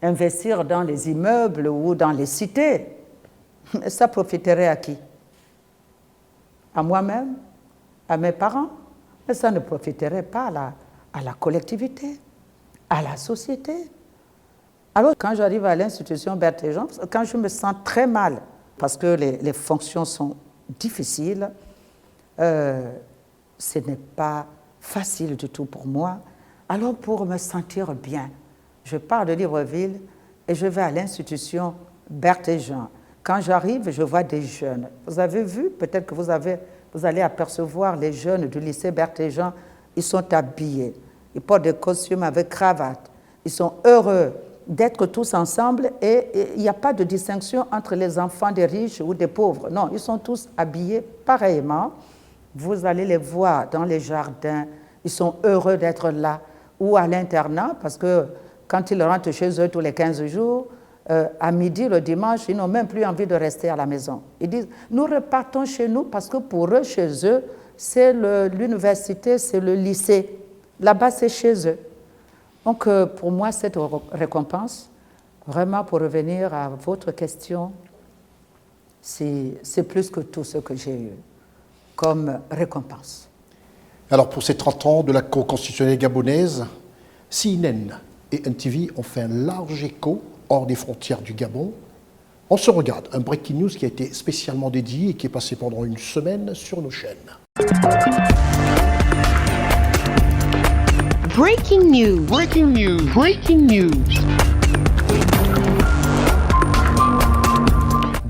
investir dans les immeubles ou dans les cités. Ça profiterait à qui? À moi-même? À mes parents? Mais ça ne profiterait pas à la collectivité, à la société. Alors, quand j'arrive à l'institution Berthéjean, quand je me sens très mal, parce que les fonctions sont difficiles, ce n'est pas facile du tout pour moi. Alors, pour me sentir bien, je pars de Libreville et je vais à l'institution Berthéjean. Quand j'arrive, je vois des jeunes. Vous avez vu, peut-être que vous allez apercevoir les jeunes du lycée Berthéjean, ils sont habillés, ils portent des costumes avec cravate, ils sont heureux d'être tous ensemble et il n'y a pas de distinction entre les enfants des riches ou des pauvres. Non, ils sont tous habillés pareillement. Vous allez les voir dans les jardins, ils sont heureux d'être là ou à l'internat parce que quand ils rentrent chez eux tous les 15 jours, à midi, le dimanche, ils n'ont même plus envie de rester à la maison. Ils disent, nous repartons chez nous parce que pour eux, chez eux, c'est l'université, c'est le lycée. Là-bas, c'est chez eux. Donc, pour moi, cette récompense, vraiment pour revenir à votre question, c'est plus que tout ce que j'ai eu comme récompense. Alors, pour ces 30 ans de la Cour constitutionnelle gabonaise, si Inen, et NTV ont fait un large écho hors des frontières du Gabon. On se regarde, un breaking news qui a été spécialement dédié et qui est passé pendant une semaine sur nos chaînes. Breaking news. Breaking news. Breaking news.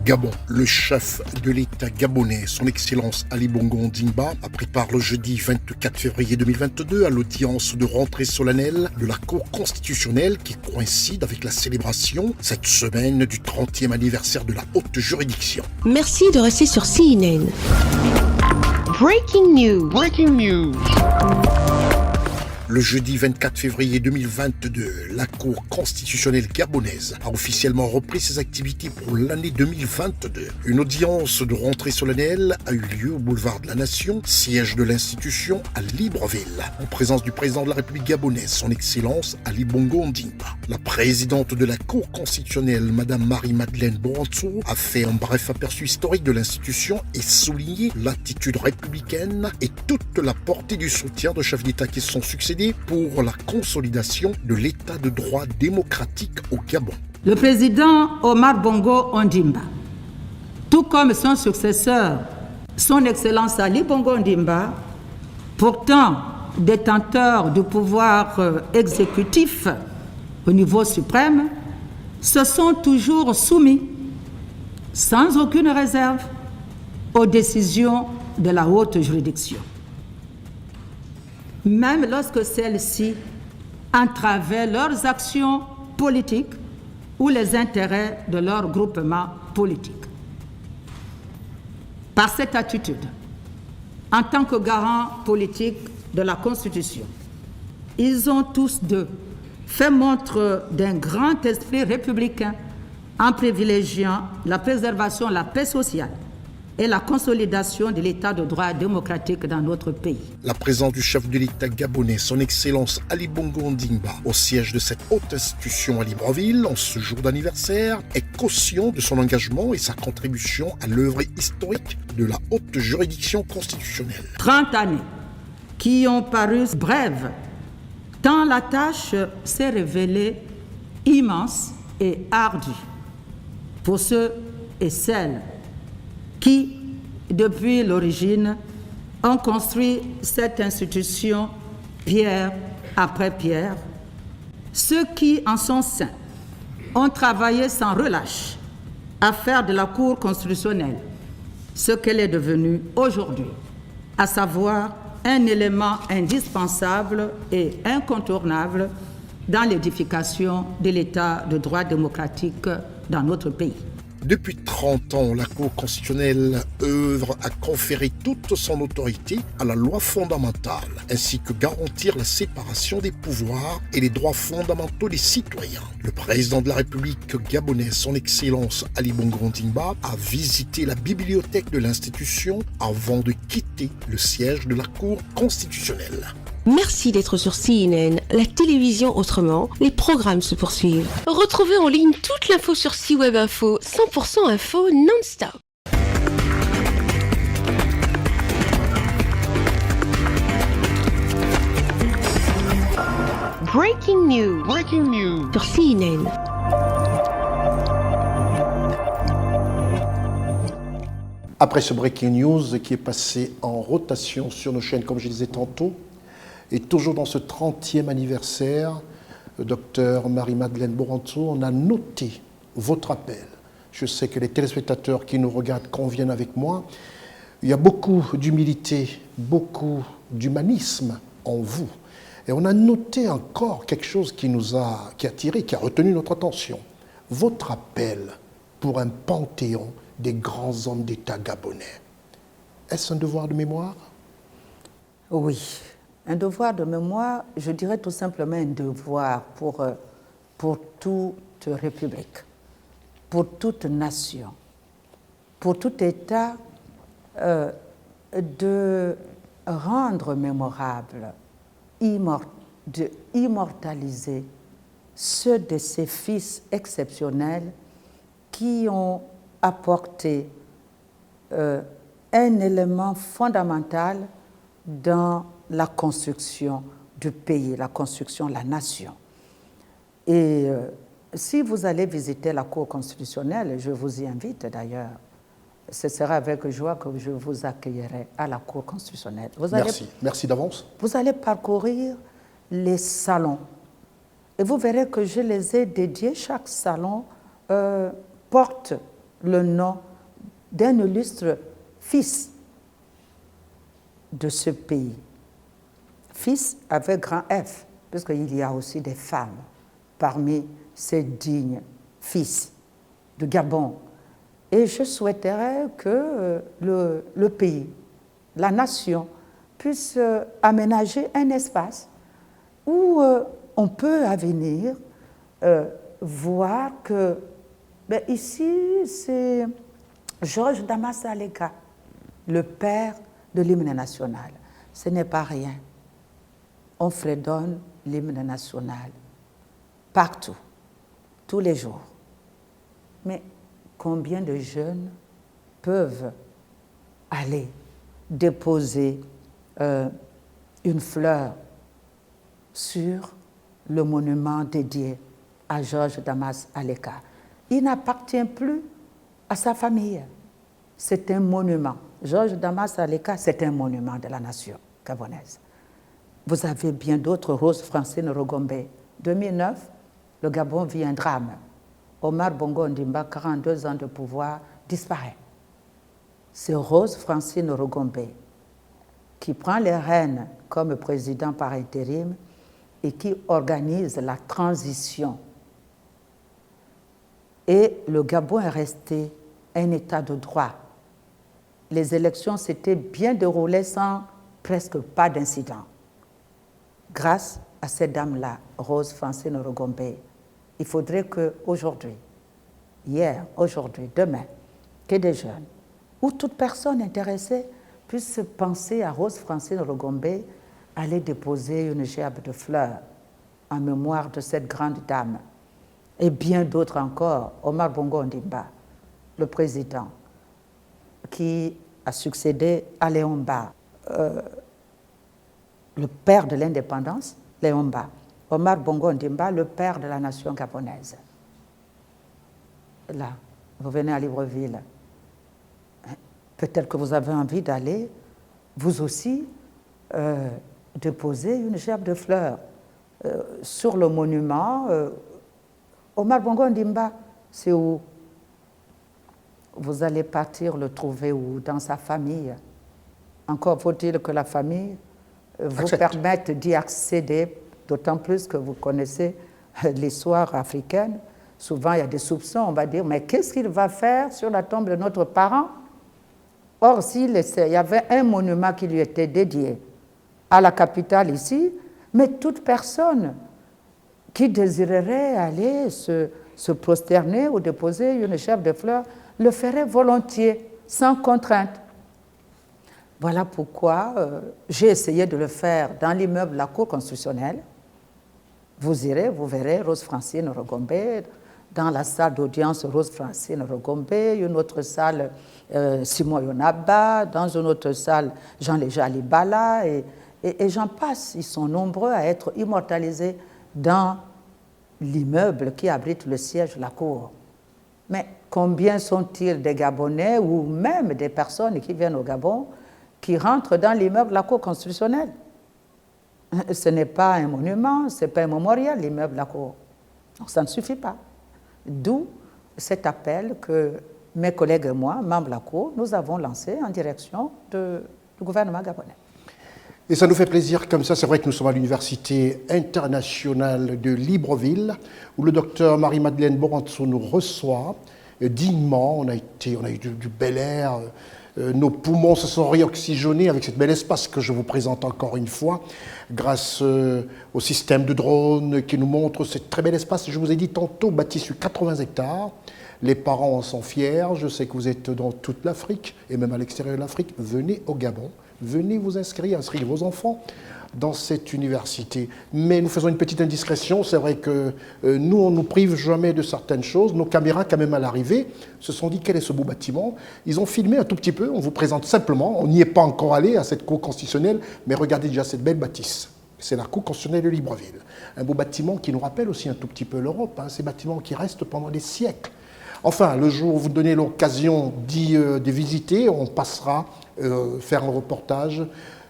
Gabon, le chef de l'État gabonais, son Excellence Ali Bongo Ondimba, a pris part le jeudi 24 février 2022 à l'audience de rentrée solennelle de la Cour constitutionnelle qui coïncide avec la célébration cette semaine du 30e anniversaire de la haute juridiction. Merci de rester sur CNN. Breaking news. Breaking news. Le jeudi 24 février 2022, la Cour constitutionnelle gabonaise a officiellement repris ses activités pour l'année 2022. Une audience de rentrée solennelle a eu lieu au boulevard de la Nation, siège de l'institution à Libreville, en présence du président de la République gabonaise, son Excellence Ali Bongo Ondimba. La présidente de la Cour constitutionnelle, Madame Marie-Madeleine Borantzou, a fait un bref aperçu historique de l'institution et souligné l'attitude républicaine et toute la portée du soutien de chefs d'État qui se sont succédés pour la consolidation de l'état de droit démocratique au Gabon. Le président Omar Bongo Ondimba, tout comme son successeur, son Excellence Ali Bongo Ondimba, pourtant détenteur du pouvoir exécutif au niveau suprême, se sont toujours soumis, sans aucune réserve, aux décisions de la haute juridiction, même lorsque celles-ci entravaient leurs actions politiques ou les intérêts de leur groupement politique. Par cette attitude, en tant que garant politique de la Constitution, ils ont tous deux fait montre d'un grand esprit républicain en privilégiant la préservation de la paix sociale et la consolidation de l'état de droit démocratique dans notre pays. La présence du chef de l'État gabonais, son Excellence Ali Bongo Ondimba, au siège de cette haute institution à Libreville, en ce jour d'anniversaire, est caution de son engagement et sa contribution à l'œuvre historique de la haute juridiction constitutionnelle. 30 années qui ont paru brèves, tant la tâche s'est révélée immense et ardue pour ceux et celles qui, depuis l'origine, ont construit cette institution pierre après pierre. Ceux qui, en son sein, ont travaillé sans relâche à faire de la Cour constitutionnelle ce qu'elle est devenue aujourd'hui, à savoir un élément indispensable et incontournable dans l'édification de l'état de droit démocratique dans notre pays. Depuis 30 ans, la Cour constitutionnelle œuvre à conférer toute son autorité à la loi fondamentale, ainsi que garantir la séparation des pouvoirs et les droits fondamentaux des citoyens. Le président de la République gabonaise, son Excellence Ali Bongo Ondimba, a visité la bibliothèque de l'institution avant de quitter le siège de la Cour constitutionnelle. Merci d'être sur CNN, la télévision autrement. Les programmes se poursuivent. Retrouvez en ligne toute l'info sur C-Web Info, 100% info non-stop. Breaking news. Breaking news sur CNN. Après ce breaking news qui est passé en rotation sur nos chaînes, comme je disais tantôt, et toujours dans ce 30e anniversaire, Dr Marie-Madeleine Borantzou, on a noté votre appel. Je sais que les téléspectateurs qui nous regardent conviennent avec moi. Il y a beaucoup d'humilité, beaucoup d'humanisme en vous. Et on a noté encore quelque chose qui a attiré, qui a retenu notre attention. Votre appel pour un panthéon des grands hommes d'État gabonais. Est-ce un devoir de mémoire? Oui. Un devoir de mémoire, je dirais tout simplement un devoir pour toute république, pour toute nation, pour tout État, de rendre mémorable, de immortaliser ceux de ses fils exceptionnels qui ont apporté un élément fondamental dans la construction du pays, la construction de la nation. Et si vous allez visiter la Cour constitutionnelle, je vous y invite d'ailleurs, ce sera avec joie que je vous accueillerai à la Cour constitutionnelle. Merci d'avance. Vous allez parcourir les salons et vous verrez que je les ai dédiés. Chaque salon porte le nom d'un illustre fils de ce pays. Fils avec grand F, puisqu'il y a aussi des femmes parmi ces dignes fils de Gabon. Et je souhaiterais que le pays, la nation, puisse aménager un espace où on peut à venir voir que ici, c'est Georges Damas Aleka, le père de l'hymne national. Ce n'est pas rien. On fredonne l'hymne national partout, tous les jours. Mais combien de jeunes peuvent aller déposer une fleur sur le monument dédié à Georges Damas Aleka? Il n'appartient plus à sa famille. C'est un monument. Georges Damas Aleka, c'est un monument de la nation gabonaise. Vous avez bien d'autres. Rose Francine Rogombe. 2009, le Gabon vit un drame. Omar Bongo Ndimba, 42 ans de pouvoir, disparaît. C'est Rose Francine Rogombe qui prend les rênes comme président par intérim et qui organise la transition. Et le Gabon est resté un état de droit. Les élections s'étaient bien déroulées sans presque pas d'incident. Grâce à cette dame-là, Rose Francine Rogombe, il faudrait qu'aujourd'hui, hier, aujourd'hui, demain, que des jeunes ou toute personne intéressée puisse penser à Rose Francine Rogombe aller déposer une gerbe de fleurs en mémoire de cette grande dame. Et bien d'autres encore. Omar Bongo Ondimba, le président, qui a succédé à Léon Mba, le père de l'indépendance, Léon Mba. Omar Bongo Ondimba, le père de la nation gabonaise. Là, vous venez à Libreville. Peut-être que vous avez envie d'aller, vous aussi, déposer une gerbe de fleurs sur le monument. Omar Bongo Ondimba, c'est où? Vous allez partir le trouver où? Dans sa famille. Encore faut-il que la famille vous permette d'y accéder, d'autant plus que vous connaissez l'histoire africaine. Souvent, il y a des soupçons, on va dire, mais qu'est-ce qu'il va faire sur la tombe de notre parent? Or, s'il y avait un monument qui lui était dédié à la capitale ici, mais toute personne qui désirerait aller se prosterner ou déposer une gerbe de fleurs le ferait volontiers, sans contrainte. Voilà pourquoi j'ai essayé de le faire dans l'immeuble de la Cour constitutionnelle. Vous irez, vous verrez Rose Francine Rogombe, dans la salle d'audience Rose Francine Rogombe, une autre salle Simon Yonaba, dans une autre salle Jean-Léger Alibala, et j'en passe. Ils sont nombreux à être immortalisés dans l'immeuble qui abrite le siège de la Cour. Mais combien sont-ils des Gabonais ou même des personnes qui viennent au Gabon qui rentrent dans l'immeuble de la Cour constitutionnelle? Ce n'est pas un monument, ce n'est pas un mémorial, l'immeuble de la Cour. Donc ça ne suffit pas. D'où cet appel que mes collègues et moi, membres de la Cour, nous avons lancé en direction du gouvernement gabonais. Et ça nous fait plaisir comme ça. C'est vrai que nous sommes à l'Université internationale de Libreville, où le docteur Marie-Madeleine Borantzou nous reçoit dignement. On a eu du bel air. Nos poumons se sont réoxygénés avec ce bel espace que je vous présente encore une fois, grâce au système de drone qui nous montre ce très bel espace. Je vous ai dit tantôt, bâti sur 80 hectares. Les parents en sont fiers. Je sais que vous êtes dans toute l'Afrique et même à l'extérieur de l'Afrique. Venez au Gabon. Venez vous inscrire vos enfants dans cette université. Mais nous faisons une petite indiscrétion. C'est vrai que nous, on ne nous prive jamais de certaines choses. Nos caméras, quand même à l'arrivée, se sont dit quel est ce beau bâtiment. Ils ont filmé un tout petit peu. On vous présente simplement. On n'y est pas encore allé à cette cour constitutionnelle, mais regardez déjà cette belle bâtisse. C'est la Cour constitutionnelle de Libreville. Un beau bâtiment qui nous rappelle aussi un tout petit peu l'Europe, ces bâtiments qui restent pendant des siècles. Enfin, le jour où vous donnez l'occasion d'y visiter, on passera faire un reportage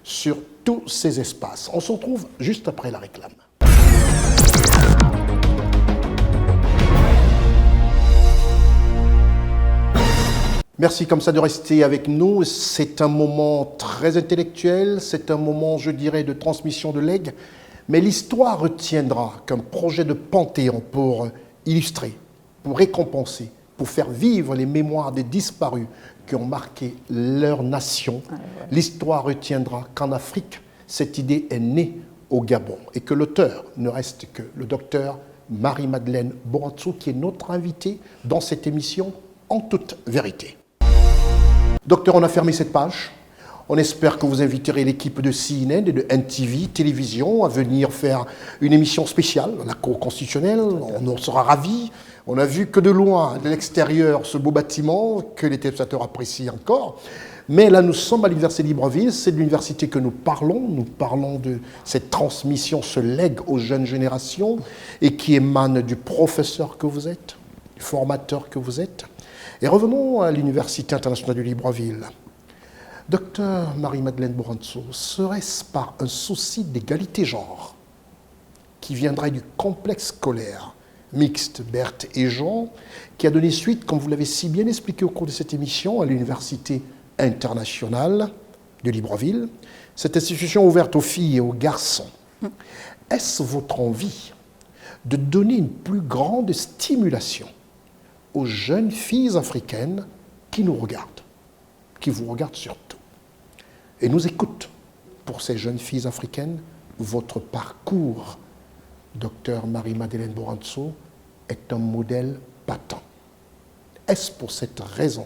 sur tous ces espaces. On se retrouve juste après la réclame. Merci comme ça de rester avec nous. C'est un moment très intellectuel, c'est un moment, je dirais, de transmission de legs. Mais l'histoire retiendra qu'un projet de Panthéon pour illustrer, pour récompenser, pour faire vivre les mémoires des disparus qui ont marqué leur nation, l'histoire retiendra qu'en Afrique, cette idée est née au Gabon et que l'auteur ne reste que le docteur Marie-Madeleine Borantzou, qui est notre invité dans cette émission En toute vérité. Docteur, on a fermé cette page. On espère que vous inviterez l'équipe de CNN et de NTV Télévision à venir faire une émission spéciale à la Cour constitutionnelle. On en sera ravis. On a vu que de loin, de l'extérieur, ce beau bâtiment que les téléspectateurs apprécient encore. Mais là, nous sommes à l'Université de Libreville. C'est de l'université que nous parlons. Nous parlons de cette transmission, ce legs aux jeunes générations et qui émane du professeur que vous êtes, du formateur que vous êtes. Et revenons à l'Université internationale de Libreville. Docteur Marie-Madeleine Borantzou, serait-ce par un souci d'égalité genre qui viendrait du complexe scolaire mixte Berthe et Jean, qui a donné suite, comme vous l'avez si bien expliqué au cours de cette émission, à l'Université internationale de Libreville, cette institution ouverte aux filles et aux garçons? Est-ce votre envie de donner une plus grande stimulation aux jeunes filles africaines qui nous regardent, qui vous regardent surtout, et nous écoutent? Pour ces jeunes filles africaines, votre parcours, docteur Marie-Madeleine Borantzou, est un modèle patent. Est-ce pour cette raison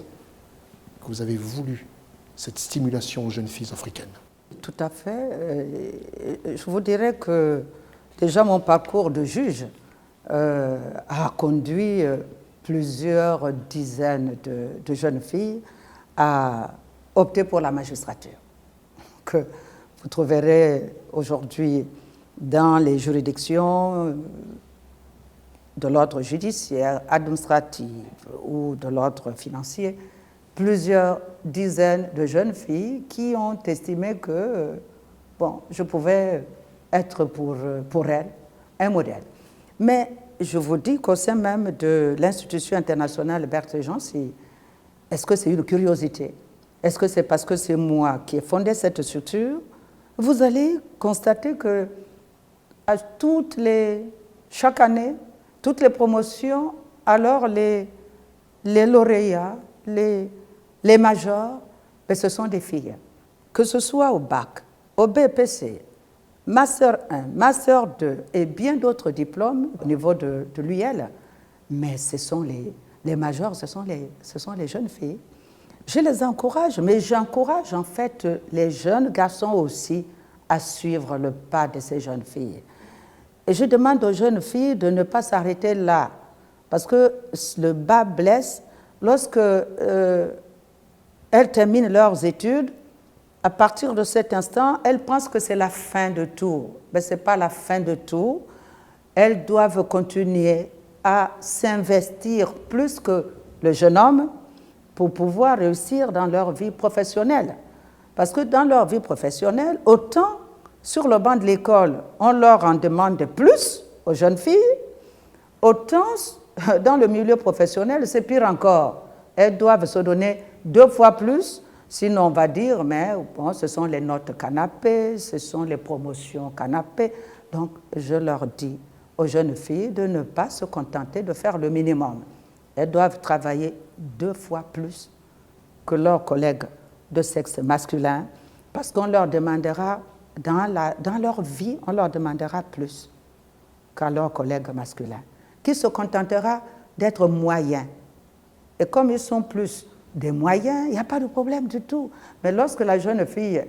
que vous avez voulu cette stimulation aux jeunes filles africaines? Tout à fait. Je vous dirais que déjà mon parcours de juge a conduit plusieurs dizaines de jeunes filles à opter pour la magistrature, que vous trouverez aujourd'hui dans les juridictions de l'ordre judiciaire, administratif ou de l'ordre financier, plusieurs dizaines de jeunes filles qui ont estimé que je pouvais être pour elles un modèle. Mais je vous dis qu'au sein même de l'institution internationale Berthe et Jean, est-ce que c'est une curiosité? Est-ce que c'est parce que c'est moi qui ai fondé cette structure? Vous allez constater que chaque année, toutes les promotions, alors les lauréats, les majors, ce sont des filles. Que ce soit au bac, au BPC, Master 1, Master 2 et bien d'autres diplômes au niveau de l'UL, mais ce sont les majors, ce sont les jeunes filles. Je les encourage, mais j'encourage en fait les jeunes garçons aussi à suivre le pas de ces jeunes filles. Et je demande aux jeunes filles de ne pas s'arrêter là, parce que le bas blesse lorsque elles terminent leurs études. À partir de cet instant, elles pensent que c'est la fin de tout. Mais ce n'est pas la fin de tout. Elles doivent continuer à s'investir plus que le jeune homme pour pouvoir réussir dans leur vie professionnelle. Parce que dans leur vie professionnelle, autant sur le banc de l'école, on leur en demande plus aux jeunes filles, autant dans le milieu professionnel, c'est pire encore. Elles doivent se donner 2 fois plus. Sinon, on va dire, mais bon, ce sont les notes canapé, ce sont les promotions canapé. Donc, je leur dis aux jeunes filles de ne pas se contenter de faire le minimum. Elles doivent travailler 2 fois plus que leurs collègues de sexe masculin, parce qu'on leur demandera, dans leur vie, on leur demandera plus qu'à leurs collègues masculins, qui se contentera d'être moyens. Et comme ils sont plus des moyens, il n'y a pas de problème du tout. Mais lorsque la jeune fille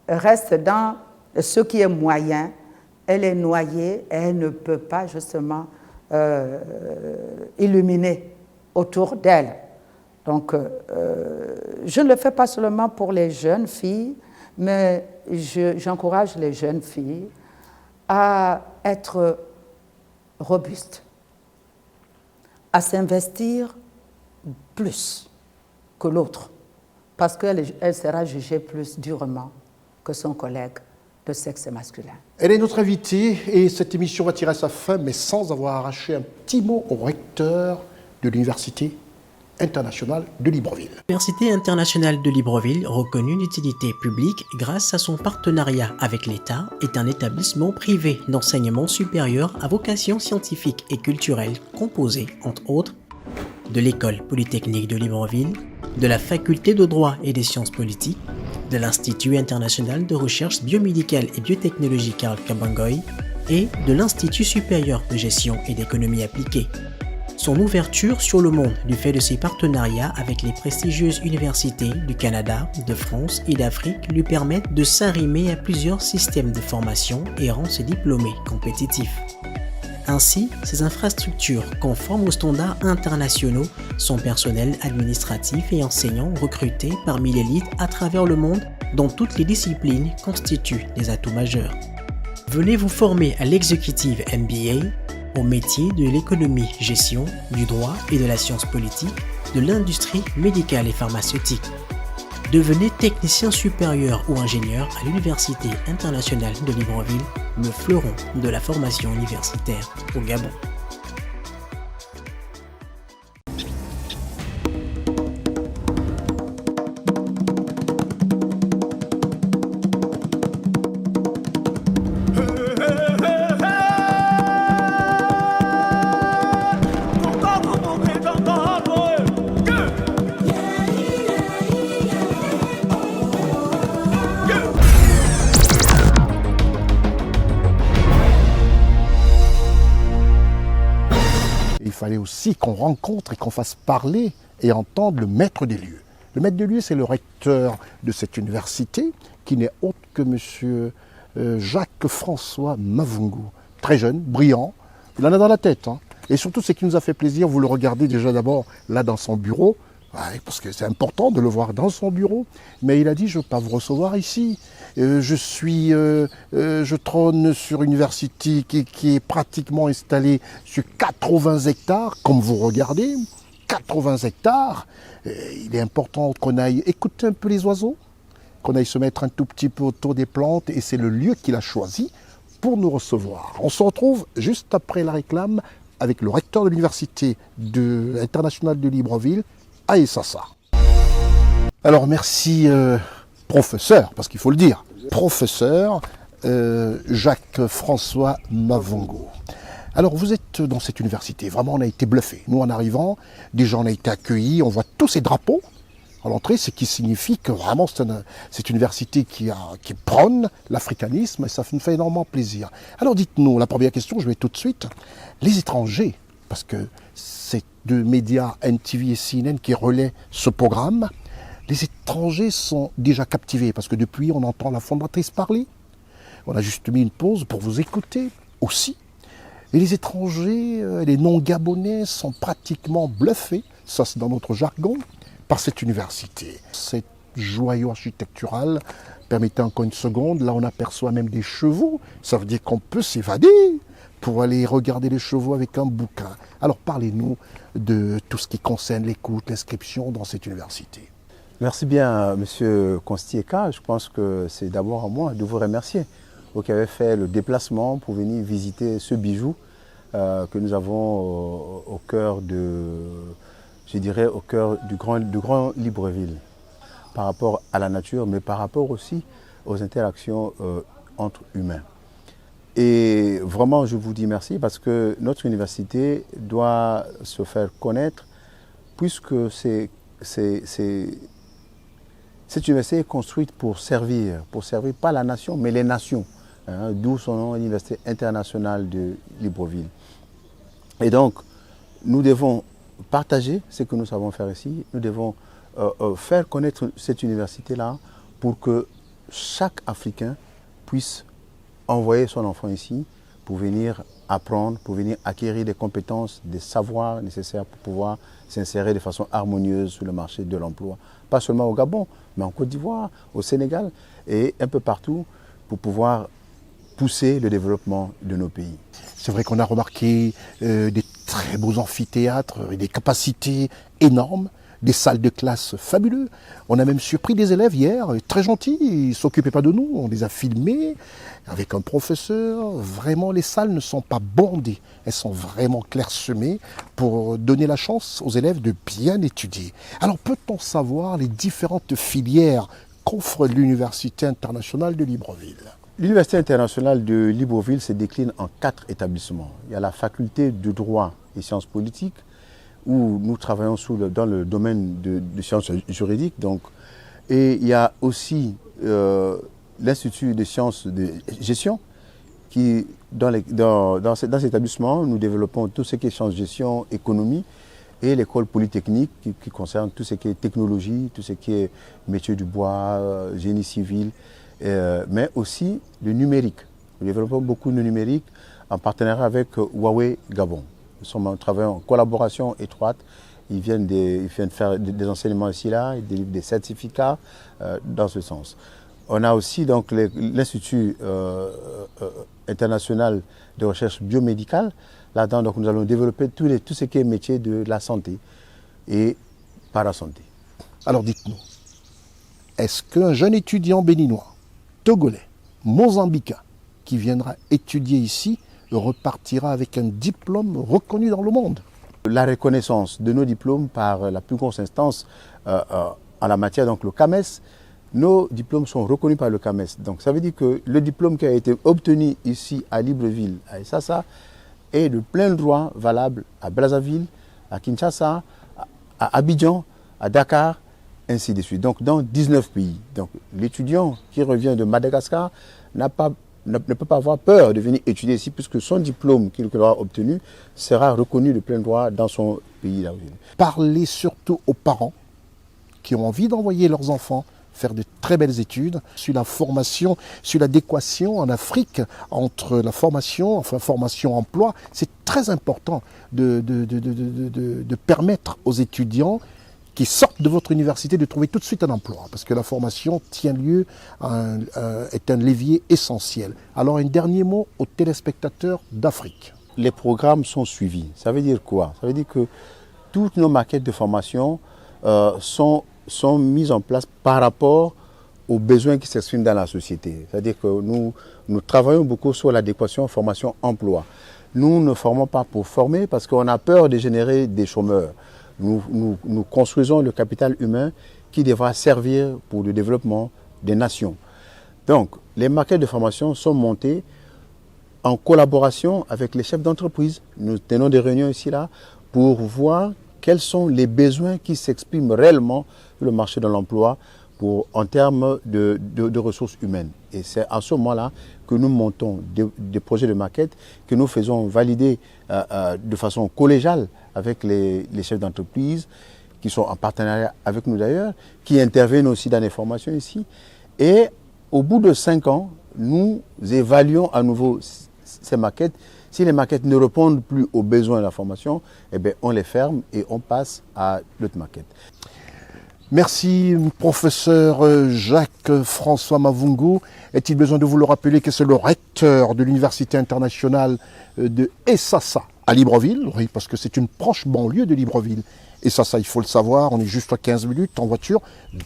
reste dans ce qui est moyen, elle est noyée et elle ne peut pas justement illuminer autour d'elle. Donc, je ne le fais pas seulement pour les jeunes filles, mais j'encourage les jeunes filles à être robuste, à s'investir plus que l'autre, parce qu'elle sera jugée plus durement que son collègue de sexe masculin. Elle est notre invitée et cette émission va tirer à sa fin, mais sans avoir arraché un petit mot au recteur de l'Université internationale de Libreville. L'Université internationale de Libreville, reconnue d'utilité publique grâce à son partenariat avec l'État, est un établissement privé d'enseignement supérieur à vocation scientifique et culturelle composé, entre autres, de l'École polytechnique de Libreville, de la Faculté de droit et des sciences politiques, de l'Institut international de recherche biomédicale et biotechnologie Karl Kabangoy et de l'Institut supérieur de gestion et d'économie appliquée. Son ouverture sur le monde du fait de ses partenariats avec les prestigieuses universités du Canada, de France et d'Afrique lui permettent de s'arrimer à plusieurs systèmes de formation et rendre ses diplômés compétitifs. Ainsi, ses infrastructures conformes aux standards internationaux, son personnel administratif et enseignant recruté parmi l'élite à travers le monde dans toutes les disciplines constituent des atouts majeurs. Venez vous former à l'executive MBA, au métier de l'économie-gestion, du droit et de la science politique, de l'industrie médicale et pharmaceutique. Devenez technicien supérieur ou ingénieur à l'Université internationale de Libreville, le fleuron de la formation universitaire au Gabon. Il fallait aussi qu'on rencontre et qu'on fasse parler et entendre le maître des lieux. Le maître des lieux, c'est le recteur de cette université, qui n'est autre que M. Jacques-François Mavungu. Très jeune, brillant, il en a dans la tête. Et surtout, ce qui nous a fait plaisir, vous le regardez déjà d'abord là dans son bureau, parce que c'est important de le voir dans son bureau, mais il a dit, je ne veux pas vous recevoir ici. Je trône sur une université qui est pratiquement installée sur 80 hectares, comme vous regardez, 80 hectares. Il est important qu'on aille écouter un peu les oiseaux, qu'on aille se mettre un tout petit peu autour des plantes, et c'est le lieu qu'il a choisi pour nous recevoir. On se retrouve juste après la réclame avec le recteur de l'Université internationale de Libreville, à Essassa. Alors merci professeur, parce qu'il faut le dire, professeur Jacques-François Mavungu. Alors vous êtes dans cette université, vraiment on a été bluffés. Nous en arrivant, déjà on a été accueillis, on voit tous ces drapeaux à l'entrée, ce qui signifie que vraiment c'est une université qui prône l'africanisme et ça nous fait énormément plaisir. Alors dites-nous, la première question, je vais tout de suite, les étrangers, parce que c'est deux médias NTV et CNN qui relaient ce programme, les étrangers sont déjà captivés parce que depuis on entend la fondatrice parler, on a juste mis une pause pour vous écouter aussi. Et les étrangers, les non-gabonais sont pratiquement bluffés, ça c'est dans notre jargon, par cette université. Cet joyau architectural, permettez encore une seconde, là on aperçoit même des chevaux, ça veut dire qu'on peut s'évader pour aller regarder les chevaux avec un bouquin. Alors parlez-nous de tout ce qui concerne l'écoute, l'inscription dans cette université. Merci bien, Monsieur Constieka. Je pense que c'est d'abord à moi de vous remercier, vous qui avez fait le déplacement pour venir visiter ce bijou que nous avons au cœur du grand Libreville, par rapport à la nature, mais par rapport aussi aux interactions entre humains. Et vraiment, je vous dis merci parce que notre université doit se faire connaître puisque cette université est construite pour servir pas la nation, mais les nations, d'où son nom, l'Université internationale de Libreville. Et donc, nous devons partager ce que nous savons faire ici, nous devons faire connaître cette université-là pour que chaque Africain puisse envoyer son enfant ici pour venir apprendre, pour venir acquérir des compétences, des savoirs nécessaires pour pouvoir s'insérer de façon harmonieuse sur le marché de l'emploi. Pas seulement au Gabon, mais en Côte d'Ivoire, au Sénégal et un peu partout pour pouvoir pousser le développement de nos pays. C'est vrai qu'on a remarqué des très beaux amphithéâtres, des capacités énormes, des salles de classe fabuleuses. On a même surpris des élèves hier, très gentils, ils ne s'occupaient pas de nous, on les a filmés avec un professeur. Vraiment, les salles ne sont pas bondées, elles sont vraiment clairsemées pour donner la chance aux élèves de bien étudier. Alors peut-on savoir les différentes filières qu'offre l'Université internationale de Libreville? L'Université internationale de Libreville se décline en 4 établissements. Il y a la faculté de droit et sciences politiques, où nous travaillons dans le domaine de sciences juridiques. Et il y a aussi l'Institut de sciences de gestion, qui, dans cet établissement, nous développons tout ce qui est sciences de gestion, économie, et l'école polytechnique qui concerne tout ce qui est technologie, tout ce qui est métier du bois, génie civil, mais aussi le numérique. Nous développons beaucoup de numérique en partenariat avec Huawei Gabon. Nous travaillons en collaboration étroite. Ils viennent faire des enseignements ici là, ils délivrent des certificats dans ce sens. On a aussi donc l'Institut international de recherche biomédicale. Là-dedans, donc, nous allons développer tout ce qui est métier de la santé et parasanté. Alors dites-nous, est-ce qu'un jeune étudiant béninois, togolais, mozambicain, qui viendra étudier ici, repartira avec un diplôme reconnu dans le monde? La reconnaissance de nos diplômes par la plus grosse instance en la matière, donc le CAMES, nos diplômes sont reconnus par le CAMES. Donc ça veut dire que le diplôme qui a été obtenu ici à Libreville, à Essassa, est de plein droit valable à Brazzaville, à Kinshasa, à Abidjan, à Dakar, ainsi de suite. Donc dans 19 pays. Donc l'étudiant qui revient de Madagascar ne peut pas avoir peur de venir étudier ici, puisque son diplôme qu'il aura obtenu sera reconnu de plein droit dans son pays d'origine. Parlez surtout aux parents qui ont envie d'envoyer leurs enfants faire de très belles études sur la formation, sur l'adéquation en Afrique entre la formation, emploi. C'est très important de permettre aux étudiants qui sortent de votre université de trouver tout de suite un emploi, parce que la formation est un levier essentiel. Alors un dernier mot aux téléspectateurs d'Afrique. Les programmes sont suivis. Ça veut dire quoi? Ça veut dire que toutes nos maquettes de formation sont mises en place par rapport aux besoins qui s'expriment dans la société. C'est-à-dire que nous travaillons beaucoup sur l'adéquation formation-emploi. Nous ne formons pas pour former parce qu'on a peur de générer des chômeurs. Nous construisons le capital humain qui devra servir pour le développement des nations. Donc, les maquettes de formation sont montées en collaboration avec les chefs d'entreprise. Nous tenons des réunions ici là pour voir quels sont les besoins qui s'expriment réellement sur le marché de l'emploi en termes de ressources humaines. Et c'est à ce moment-là que nous montons des projets de maquette que nous faisons valider de façon collégiale avec les chefs d'entreprise qui sont en partenariat avec nous d'ailleurs, qui interviennent aussi dans les formations ici. Et au bout de 5 ans, nous évaluons à nouveau ces maquettes. Si les maquettes ne répondent plus aux besoins de la formation, eh bien, on les ferme et on passe à l'autre maquette. Merci, professeur Jacques-François Mavungu. Est-il besoin de vous le rappeler que c'est le recteur de l'Université internationale de Essassa à Libreville? Oui, parce que c'est une proche banlieue de Libreville. Essassa, il faut le savoir, on est juste à 15 minutes en voiture,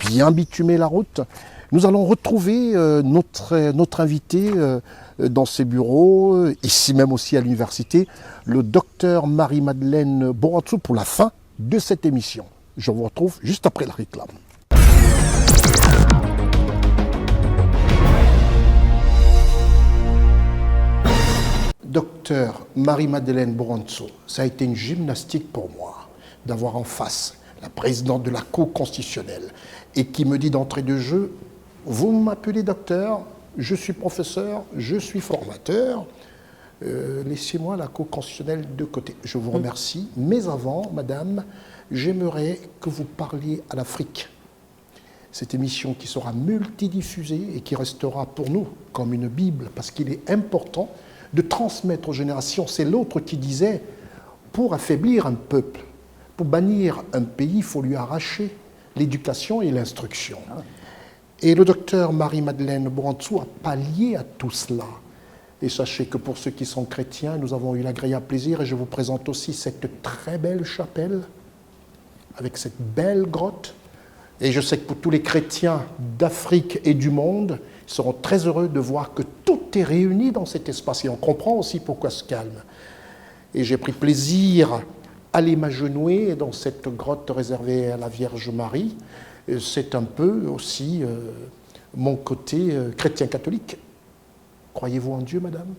bien bitumé la route. Nous allons retrouver notre invité dans ses bureaux, ici même aussi à l'université, le docteur Marie-Madeleine Borantzou pour la fin de cette émission. Je vous retrouve juste après la réclame. Docteur Marie-Madeleine Borantzou, ça a été une gymnastique pour moi d'avoir en face la présidente de la Cour constitutionnelle et qui me dit d'entrée de jeu, vous m'appelez docteur, je suis professeur, je suis formateur, laissez-moi la Cour constitutionnelle de côté. Je vous remercie, mais avant, madame, j'aimerais que vous parliez à l'Afrique. Cette émission qui sera multidiffusée et qui restera pour nous comme une Bible, parce qu'il est important de transmettre aux générations. C'est l'autre qui disait, pour affaiblir un peuple, pour bannir un pays, il faut lui arracher l'éducation et l'instruction. Et le docteur Marie-Madeleine Borantzou a pallié à tout cela. Et sachez que pour ceux qui sont chrétiens, nous avons eu l'agréable plaisir, et je vous présente aussi cette très belle chapelle, avec cette belle grotte. Et je sais que pour tous les chrétiens d'Afrique et du monde, ils seront très heureux de voir que tout est réuni dans cet espace. Et on comprend aussi pourquoi ce calme. Et j'ai pris plaisir à aller m'agenouiller dans cette grotte réservée à la Vierge Marie. C'est un peu aussi mon côté chrétien catholique. Croyez-vous en Dieu, madame?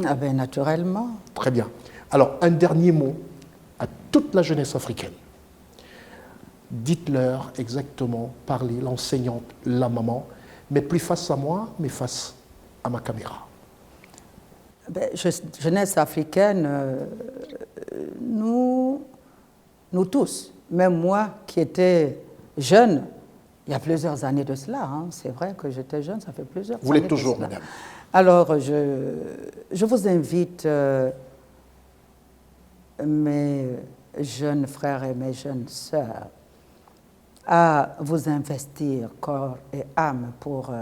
Ah ben, naturellement. Très bien. Alors, un dernier mot à toute la jeunesse africaine. Dites-leur exactement, parlez, l'enseignante, la maman, mais plus face à moi, mais face à ma caméra. Ben, jeunesse africaine, nous tous, même moi qui étais jeune, il y a plusieurs années de cela, hein, c'est vrai que j'étais jeune, ça fait plusieurs années. Vous l'êtes toujours, madame. Alors, je vous invite, mes jeunes frères et mes jeunes sœurs, à vous investir corps et âme pour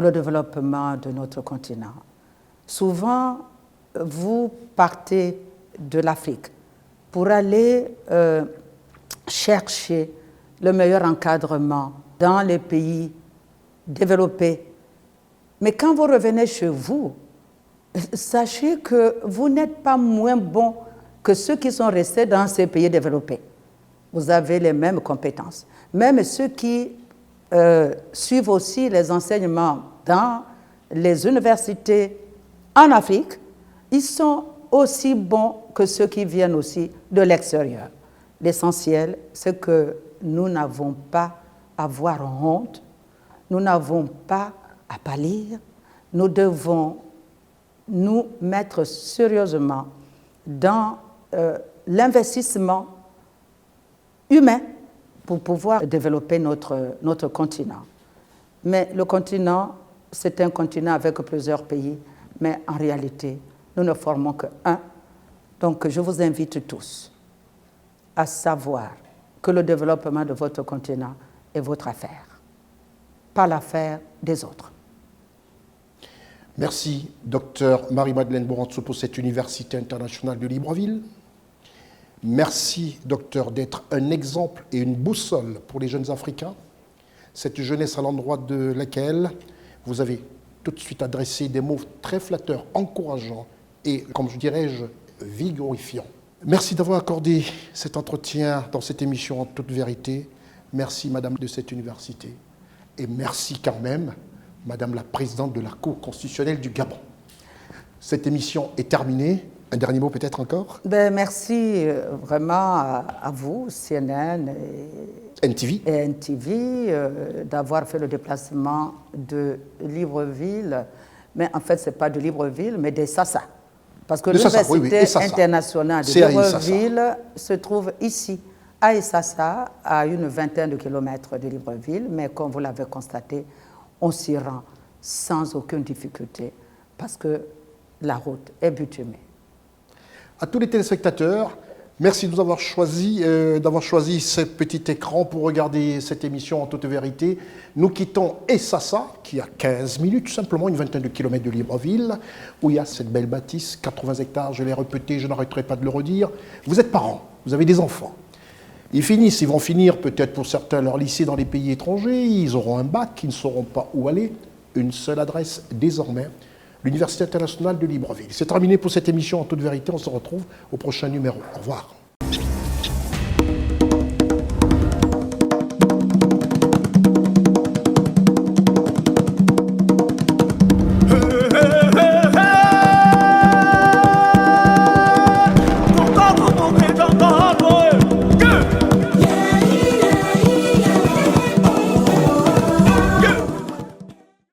le développement de notre continent. Souvent, vous partez de l'Afrique pour aller chercher le meilleur encadrement dans les pays développés. Mais quand vous revenez chez vous, sachez que vous n'êtes pas moins bon que ceux qui sont restés dans ces pays développés. Vous avez les mêmes compétences. Même ceux qui suivent aussi les enseignements dans les universités en Afrique, ils sont aussi bons que ceux qui viennent aussi de l'extérieur. L'essentiel, c'est que nous n'avons pas à avoir honte, nous n'avons pas à pâlir, nous devons nous mettre sérieusement dans l'investissement humain pour pouvoir développer notre continent. Mais le continent, c'est un continent avec plusieurs pays, mais en réalité, nous ne formons qu'un. Donc, je vous invite tous à savoir que le développement de votre continent est votre affaire, pas l'affaire des autres. Merci, docteur Marie-Madeleine Borantzou, pour cette Université internationale de Libreville. Merci, docteur, d'être un exemple et une boussole pour les jeunes Africains. Cette jeunesse à l'endroit de laquelle vous avez tout de suite adressé des mots très flatteurs, encourageants et, comme je dirais-je, vigorifiants. Merci d'avoir accordé cet entretien dans cette émission en toute vérité. Merci, madame de cette université. Et merci quand même, madame la présidente de la Cour constitutionnelle du Gabon. Cette émission est terminée. Un dernier mot peut-être encore? Merci vraiment à vous, CNN et NTV, d'avoir fait le déplacement de Libreville. Mais en fait, ce n'est pas de Libreville, mais de Sassa. Parce que l'Université internationale de Libreville se trouve ici, à Issassa, à une vingtaine de kilomètres de Libreville. Mais comme vous l'avez constaté, on s'y rend sans aucune difficulté parce que la route est bitumée. À tous les téléspectateurs, merci de nous avoir choisi ce petit écran pour regarder cette émission en toute vérité. Nous quittons Issassa, qui a 15 minutes, simplement une vingtaine de kilomètres de Libreville, où il y a cette belle bâtisse, 80 hectares, je l'ai répété, je n'arrêterai pas de le redire. Vous êtes parents, vous avez des enfants. Ils vont finir peut-être pour certains leur lycée dans les pays étrangers, ils auront un bac, ils ne sauront pas où aller. Une seule adresse désormais, l'Université internationale de Libreville. C'est terminé pour cette émission en toute vérité, on se retrouve au prochain numéro. Au revoir.